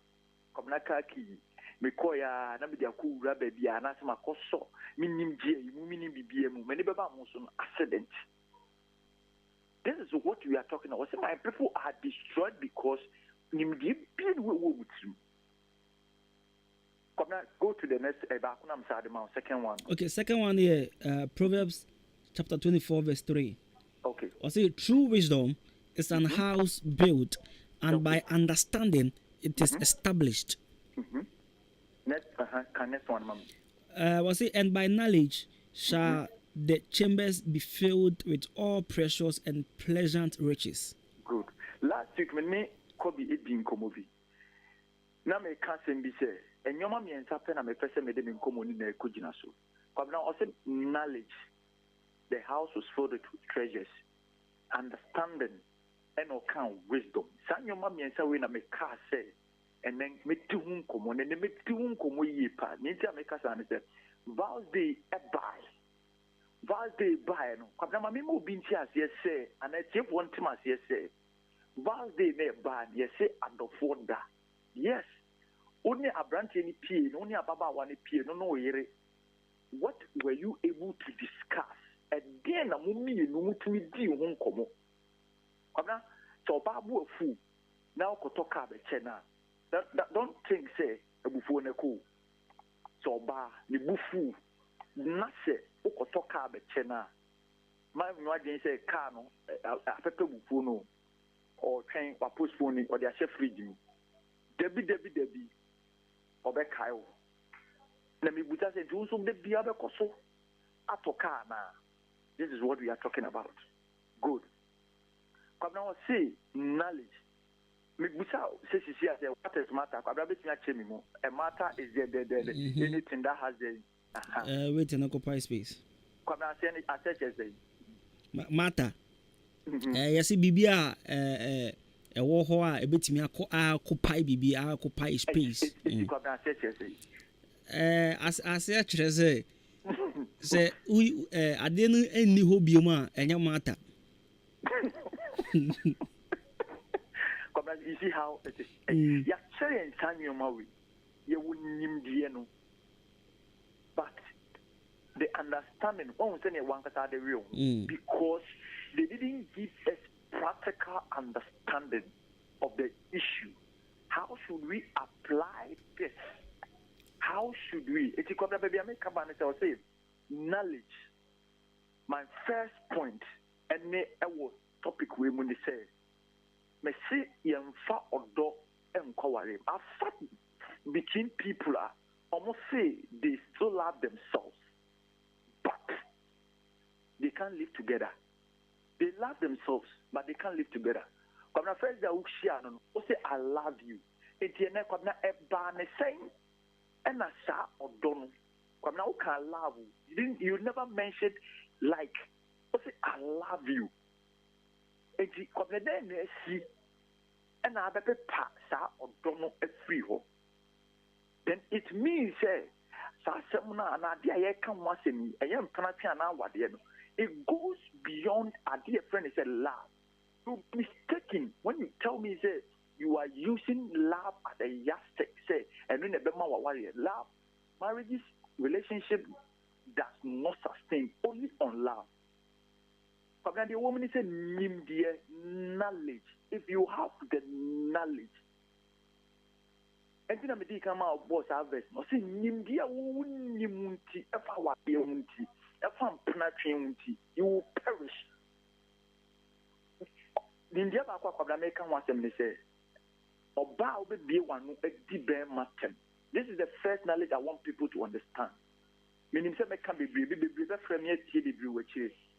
come na kaki me koya na me dia ku ura bia na se makoso minim gie mu minim bibia mu me ne beba mo so accident. This is what we are talking about. My people are destroyed because nimdi bid with you. Go to the next second one. Okay, second one here, Proverbs chapter 24 verse 3. Okay. I say true wisdom is an house built and by understanding it is established. Next one, ma'am. I say and by knowledge shall the chambers be filled with all precious and pleasant riches. Good. Last week, me Kobe Edin Komovi. Now, me can't say, and your mommy and Sapen, I'm a person made in common in a Kujinasu. But now, also knowledge. The house was filled with treasures, understanding, and all kind of wisdom. San your mommy and Sawin, I'm a car say, and then me to whom common, and then me to whom come we pa. Ninja make us understand. Vows day a buy. Vows day buy. No, because my memo been here, yes, say, and I take one time, yes, say. Vows day may buy, yes, say, and the phone da. Yes. Only a branch any P, only a baba one P, no, here. What were you able to discuss? Again, a mummy, no, to me, home como. So, Babu a fool. Now, Kotoka, the chena. Don't think, say, a buffon a cool. So, Ba, the buffu. Nase, Kotoka, the chena. My imagine say, Kano, a pepper buffono, or train, or postponing, or their chef reading. Debbie. Or Bekayo. Let me say, do some the Biaba Koso. Atokana. This is what we are talking about. Good. Come now, say knowledge. Migusa says, what is matter? A matter is the anything that has the wait and occupy space. Come now, say it as matter. Yes, Bibia, a war hoa, a bit me occupy Bibi, occupy space. As I say, say, we I didn't any hobby and your matter. You see how it is. You're saying, Samuel Maui, you wouldn't know. But the understanding, the real, because they didn't give us practical understanding of the issue. How should we apply this? How should we? It's a baby. I make a say knowledge. My first point, and me topic we when they say, me see yemfa odo enkware. I fact between people are almost say they still love themselves, but they can't live together. They love themselves, but they can't live together. Come na first day we share no, say I love you. It's ye na come na e ba ne saying. And I saw or don't come now can love you never mentioned like say I love you. And you come then see and I better pass or don't know a free home. Then it means say Sasemuna and idea can once in a young penalty and what it goes beyond a dear friend is a love. You're mistaken when you tell me say you are using love as a yardstick, say, and when a warrior love, marriages, relationship does not sustain only on love. But then the woman is a knowledge. If you have the knowledge, and then I come out boss harvest. No, say nimdia wunimunti, if I want munti, if I'm penetrating, you will perish. India bakwa kwa American wants them to say. This is the first knowledge I want people to understand. Meaning,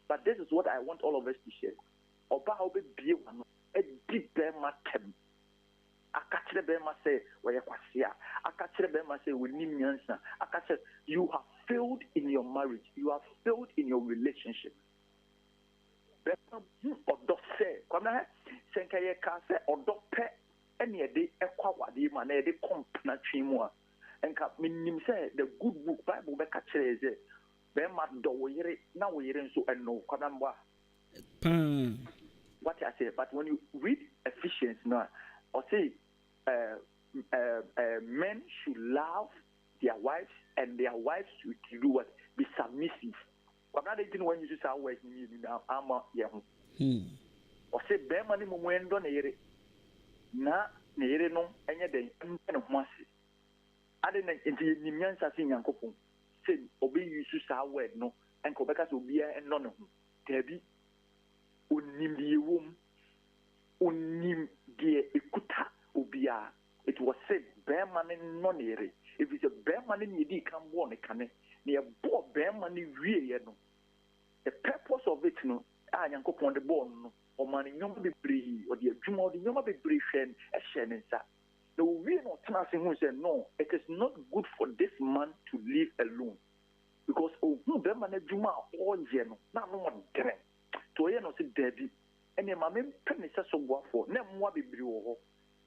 but this is what I want all of us to share. You have failed in your marriage. You have failed in your relationship. Any day equawadi man e de compna twimwa enka minim say the good book Bible be ka kire ze be ma do wo yire na wo yire nso eno kwadamba what I say. But when you read Ephesians now or say men should love their wives and their wives should do what? Be submissive. But now they didn't want you to say words ni now ama ye ho or say be mani mo mwendo na yire na nere no enye den mpene ho ase ade na nti nimyansa se nyankopon se obi yusu sa word no enko beka so bia eno ne ho tabi onim die wom onim die ekuta obia it was said bear man no nere if it's a bear man ni di kan wo ne kane near Bob Bearman, the purpose of it, no, I am upon the bone, or money, no be bree, or the Adwuma, the no be bree, and a shannon. No, we are not asking who said no, it is not good for this man to live alone. Because, oh, no, Bearman Adwuma, all general, not no one drink. To a no say Debbie, and your mamma penny says so for, never more be bree,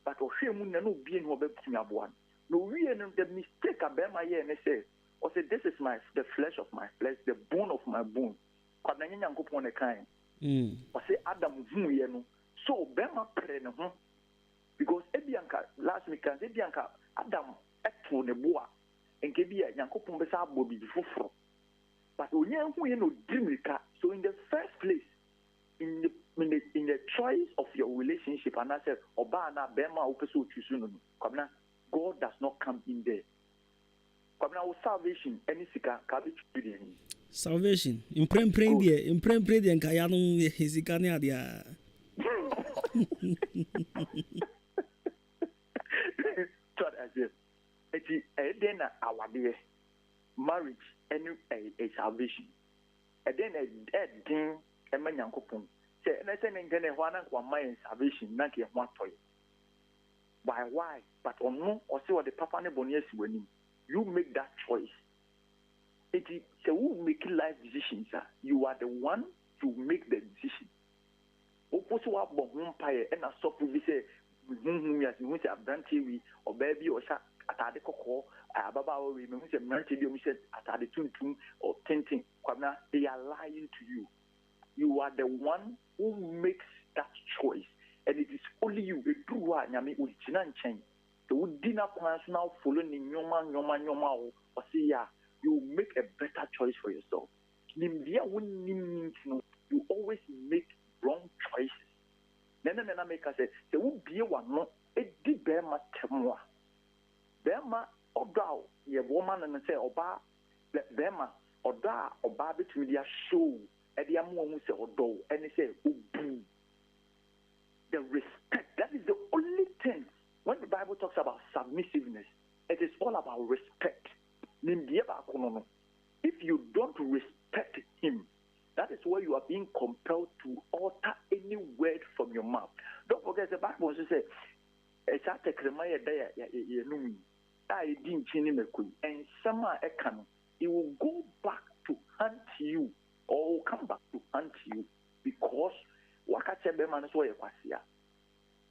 but or she moon no being who be one. No, we are the mistake I bear my ear and say, or say, this is the flesh of my flesh, the bone of my bone. But I go upon a kind. Or say, Adam, so bear my prayer, because Ebianca last week, and Ebianca, Adam, Eton, the boa, and give me a Yankopon Bessa Bobby before. But we know dream. So, in the first place, in the choice of your relationship, and I said, Obana, Bema, Opeso, Chusun, Kabna. God does not come in there. But now salvation, any sika cabbage. Salvation. In prem and Kayano Hizikania dia. It's then our dear marriage and a salvation. And then a thing a man yankopon. Say, and I say, and one mind salvation, not yet one toy. Why? But on no, or see what the papa ne bonies when you make that choice. It is who make life decisions, sir. You are the one to make the decision. Opposite what umpire and a soft we say, we say a brandy or baby or shot at the cocoa, a baba or we say brandy, we said at the tune or tinting. They are lying to you. You are the one who makes that choice. And it is only you, the true one, Yami, with Chinan Chain. The wood dinner plans now following Yoma, or say, yeah, you make a better choice for yourself. You always make wrong choices. Then I make us say, there will be one more, it did bear much more. Bema or thou, ye woman, and say, Oba, Bema or da or Barbie to media show, and the Amu say, or do, and they say, oh, boo. The respect, that is the only thing. When the Bible talks about submissiveness, it is all about respect. If you don't respect him, that is where you are being compelled to utter any word from your mouth. Don't forget the Bible says, and summer it will go back to hunt you or will come back to hunt you because wakachebe manso ye kwasia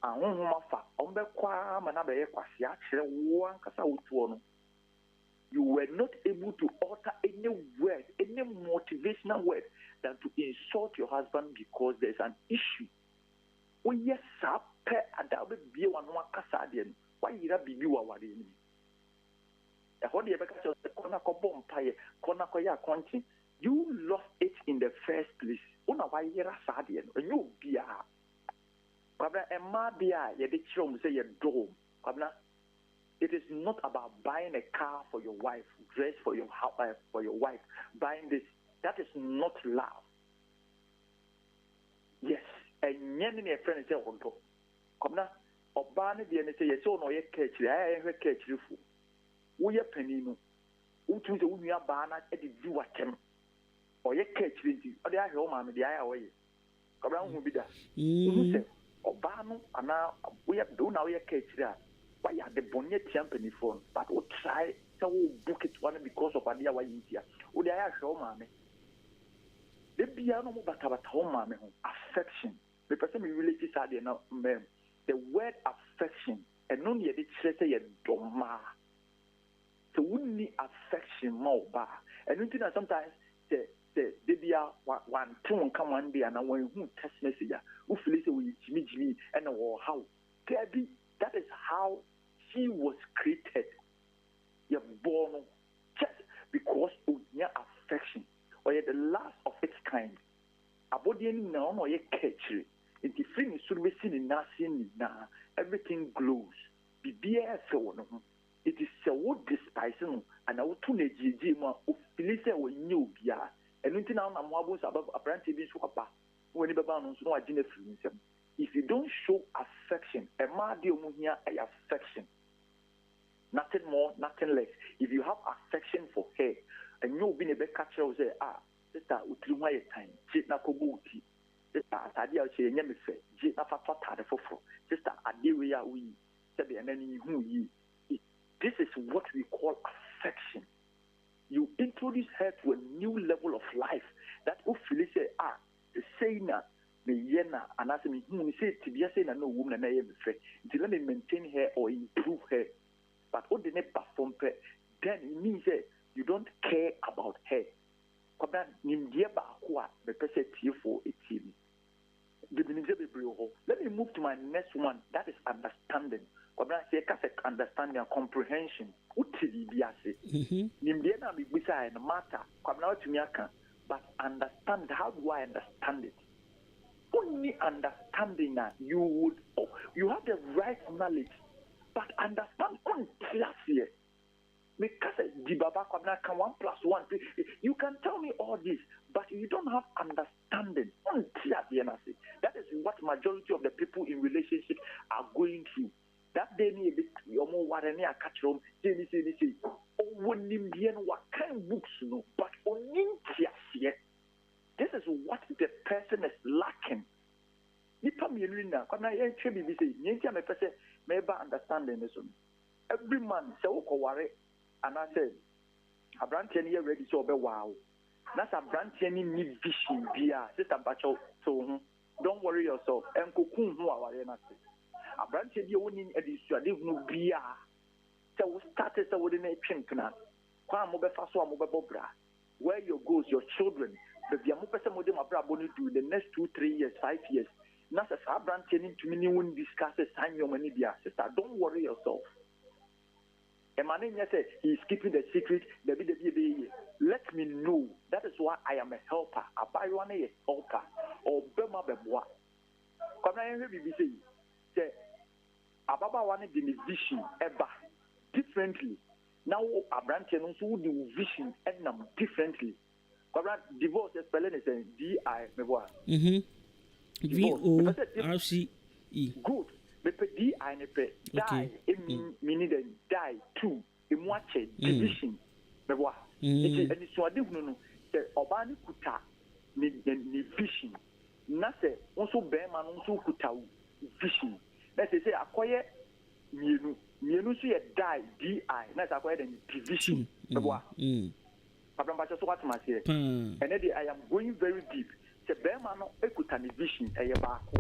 ahonhoma fa ombekwa manabe ye kwasia kire wo ankasa wotuo no. You were not able to utter any word, any motivational word than to insult your husband because there's an issue. Oh yes, sir, pe adabe bie wa no akasa de no. Why ira bibi wa ware ni? E ho de be ka so kona ko bompaye, kona ko ya konti. You lost it in the first place. Una why ira sa de no. You bia. Kwabra e ma bia ye de chiro say ye do. Kwabra, it is not about buying a car for your wife, dress for your wife, buying this. That is not love. Yes, and any friend say, "Oh, come now." Obani the say, "Yes, oh no, you catch it. I catch you for. We are penino. We choose the we are banana at the view at them. Or you catch it. Or they are home, mammy. The eye away. Come on, who be that? Say, Obano, and now we have done now. You catch that. Why are the bonnet champion phone? But we'll try to book it one because of idea why India. Would I show mammy? The piano but about home mammy affection. The person we really are the now ma'am. The word affection and only the say a doma. So we need affection more bar. And you know sometimes the be one two come one day and when who text message who feel say we Jimmy and how that is how she was created. You're born just because of your affection, or you're the last of its kind. Abodi now or you catch it. If the thing is should be seen in nothing now, everything glows. Be so it is so despising and I would tune a GG more of Philissa when you be and until now I'm almost above a branch of swapper when you bound no agenda. If you don't show affection, a madio munia affection. Nothing more, nothing less. If you have affection for her, and you be a bit catcher say, sister, utri why time, jit na kobuti, sister, Tadia say, Yemife, jit na fatata the fofo, sister, Adiria we, said the enemy who ye. This is what we call affection. You introduce her to a new level of life that hopefully say, the saying me yena and ask me who say to be saying no woman and I am afraid. Let me maintain her or improve her. But what the never perform then it means that you don't care about her. Let me move to my next one. That is understanding. Understanding and comprehension. But understand, how do I understand it? Only understanding that you have the right knowledge, but understand on class here. Because you can tell me all this, but you don't have understanding. That is what majority of the people in relationships are going through. That they need a bit more what any catch room, say, what kind of books, but only this is what the person is lacking. Understanding this one. Every man say worry, and I said, a brand 10 year ready so be wow. That's a brand 10 need vision beer, sister Bacho. So don't worry yourself. And cocoon who are a brand 10 year winning edition, they will be so we started so within a chimpna. Where your goals, your children, the Yamuka Modem Abraboni do the next 2, 3 years, 5 years. Nasa Sabran telling to me when discusses sign your money, dear sister. Don't worry yourself. A man said he is keeping the secret. Let me know. That is why I am a helper. A byron a helper or Bema Bebois. Come I hear BBC say Ababa wanted the vision ever differently. Now Abrantian also do vision and them differently. Divorce is spelling is D-I Mebois. V-O-R-C-E. Good. D-I die. Meaning then die two. Imwache division. Mebois. And it's what they know. The Obani Kuta ni vision. Nase also Beman also Kuta vision. Let's say acquire Mienu see die D-I. Let's acquire the division. Mebois. And then I am going very deep. The Beman Ekutani vision a yabako.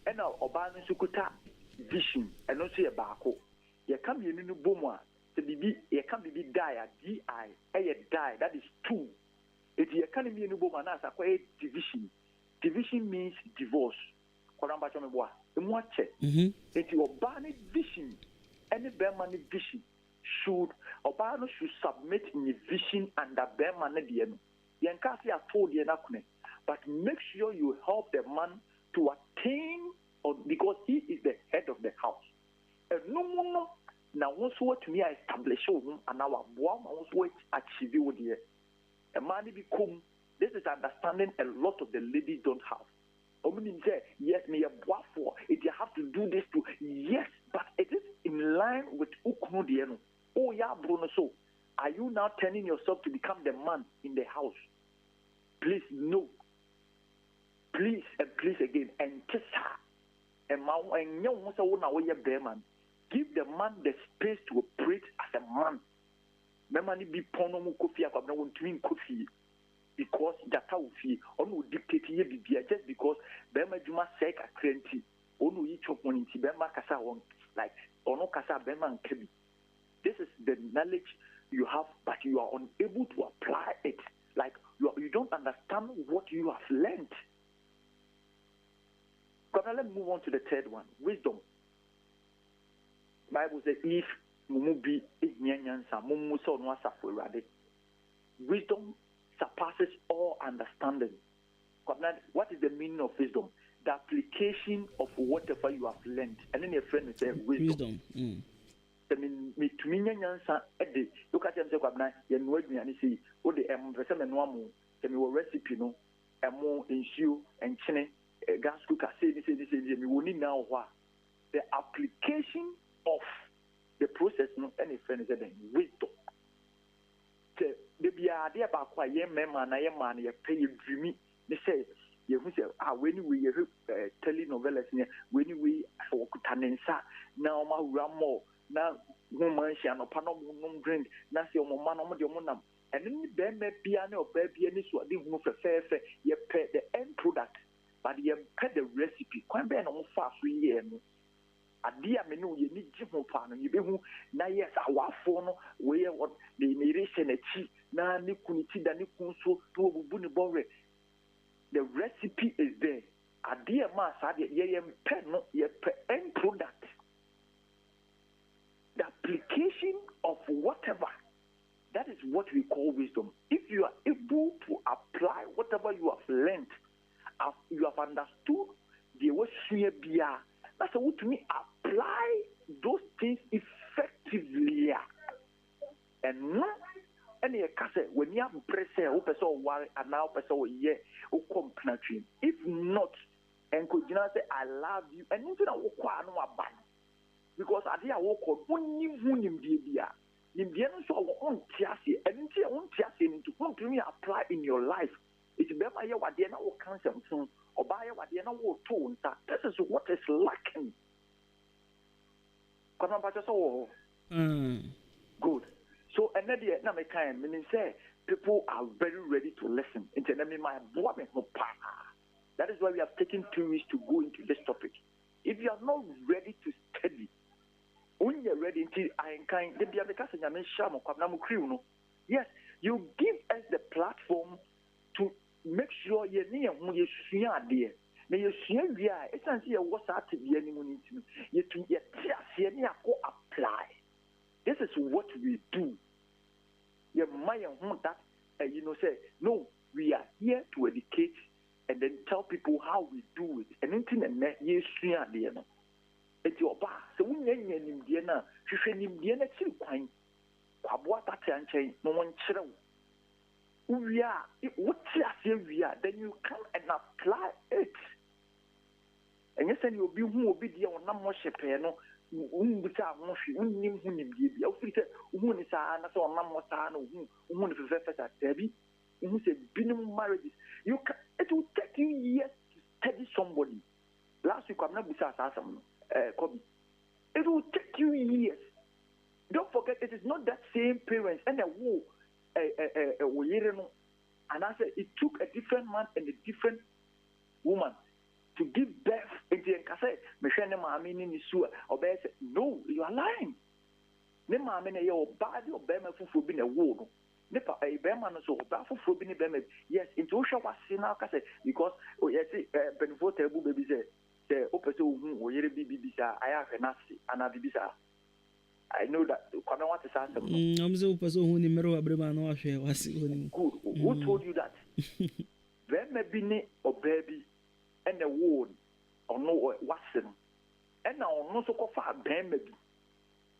And now Obani Sukuta vision and not see a bako. You can't be in the boomwa. You can't be die at D-I. A die. That is two. If you can't be in the boomwa, that's a quiet division. Division means divorce. Korambachomeboa. If you Obani vision, any Beman vision. Should Obama should submit in the vision and the bear man at the end. Yankasi are told you but make sure you help the man to attain or because he is the head of the house. And no now once what to me I establish home and our warm also achieve with the a man become this is understanding a lot of the ladies don't have. Yes, me a for it you have to do this too. Yes, but it is in line with Ukunu. Oh, yeah, Bruno. So, are you now turning yourself to become the man in the house? Please, no. Please and please again. And kiss her. And give the man the space to operate as a man. Because that's how we feel. Onu dictate ye bibia just because Bema Juma say a cranty. Onu each of one in Bema Kasa one like Ono Kasa Bema and Kebi. This is the knowledge you have, but you are unable to apply it. Like you don't understand what you have learned. Let's move on to the third one, wisdom. Bible says, if mumubi ignianyansa mumuso no asafurade. Wisdom surpasses all understanding. What is the meaning of wisdom? The application of whatever you have learned. And then your friend will say wisdom. Me to me nyansa ede look at them say kwabna ye no aduane sei o de pese me no amu ke me wo recipe no emo nsuo enchene gas cooker say me woni na ho a the application of the process no any friend said wisdom the the idea about why ye man na ye man ye pay you dreamy. They say ye who say when we telenovelas when we okutanensa na ma ramo na woman she no pano no drink na se o man no de monam and ni be me bia na oba bia ni so de hu fefe ye pay the end product but ye pay the recipe kwan be no fa so ye no adia me no ye ni gi ho pa no ye be hu na yes awafo no we what the narration achi na ni kuniti da ni kunso to obubu ni bonre. The recipe is there. Adia ma sadia ye pen no ye end product. The application of whatever, that is what we call wisdom. If you are able to apply whatever you have learned, you have understood the way bia, that's what to me apply those things effectively. And not any case when you have pressure, who person worry and now person ye who come penalty. If not, and could you say I love you and you know what no ban because I did walk on only him dia. Nimbian so on tiasi and until on tiasi into continue apply in your life. It's better you what they now cancel soon or buy what they now tone that this is what is lacking. Good. So another na me kind meaning say people are very ready to listen. That is why we have taken 2 weeks to go into this topic. If you are not ready to study, when you're ready until Ahenkan, yes, you give us the platform to make sure you near who you see there. Now you see it's not here what's out to be anyone you to apply. This is what we do. You might that say no, we are here to educate and then tell people how we do it. And anything and that you see there. It's your bar. So we need Indiana. She said Indiana too. What that change? No one chill. We are. What we are? Then you come and apply it. And you say you'll be who will be there on no more shepeno. Unbuta moshi unim hunim gibi au fite umuni sa na so na mo sa no umuni fefe sa tabi umu say binum marriages you can, it will take you years to study somebody. Last week I'm not busa sa some Kobe. It will take you years. Don't forget it is not that same parents and a wo and I said it took a different man and a different woman to give birth into a cassette. No, you are lying. Your body or Bema for being a wood. Nepa a Beman so baffled for being a Bema. Yes, into Osha was seen now cassette because yes, Benfote baby say, Opeso or Yeribisa, I have a nasty and a Bibisa. I know that what is answer. I'm so person who numero Abremano was good. Who told you that? Bema Bine or baby. And the word or no Watson. And now no so far baby.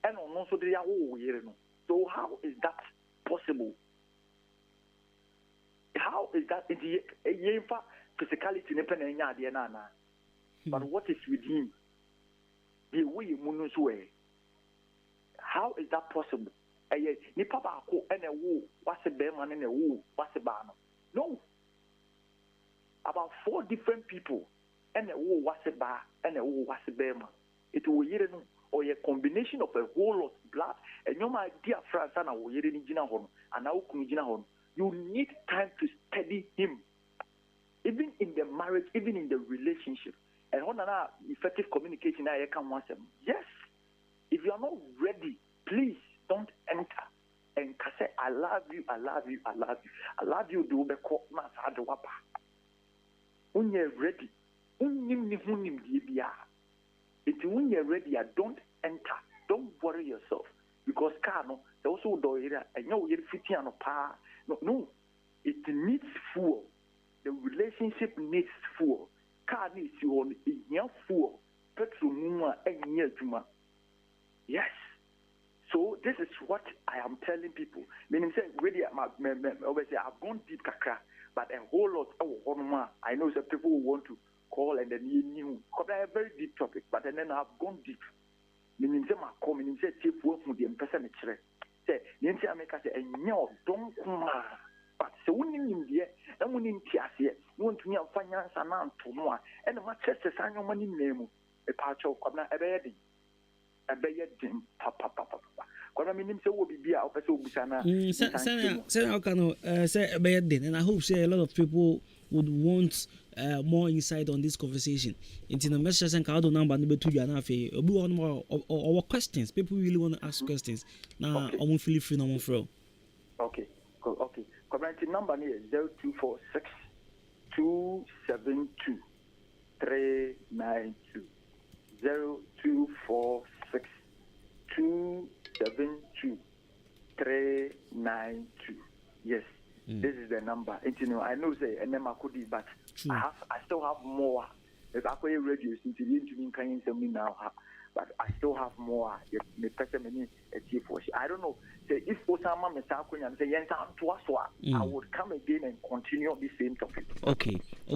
And on so they are all so how is that possible? How is that in the physicality in the but what is with him? The way you way. How is that possible? Ni papa and a woo, what's a bearman and a woo, what's a banner? No. About 4 different people, and a woo was a bar, and a woo was a bearman. It will hear or a combination of a whole lot of blood, and your my dear friend, and I will hear in Jinahon, and now Kunjinahon. You need time to study him, even in the marriage, even in the relationship. And on another effective communication, I can want them. Yes, if you are not ready, please don't enter. And say, I love you, I love you, I love you. I love you, do be called Master Adwuma. When you're ready, when you're ready, don't enter. Don't worry yourself. Because Kano, they also do it, and you're fitting on a power. No, it needs fuel. The relationship needs fuel. Car needs you on a fuel. Petrol, and yes. So this is what I am telling people. Meaning, say, really, I've gone deep, kakra. But a whole lot I know that people who want to call and then you knew because I have a very deep topic, but then I've gone deep. Meaning say my meaning say chief work with the person say yenti ameka say enyo don kuma but so wonim die na wonim tiase wontumi amfanya nsa na anto no a ene ma chese sanyo mani nemu e pa cho kwabna ebeyedi papa kwabna minim se wo bibia opese obusa na say okay say ebeyedi and I hope say a lot of people would want more insight on this conversation. Into the message and card number number 2 and afi obi one more or questions. People really want to ask questions. Now I won't feel free no more throw. Okay. Community number is 0246 272 392. 0246 272 392. Yes. This is the number. And you know, I know say and then I could be, but I still have more. If I could radio into the interview can me now, but I still have more. The person many I don't know. Say if Osama Mr. Kunya say yes, I would come again and continue the same topic. Okay.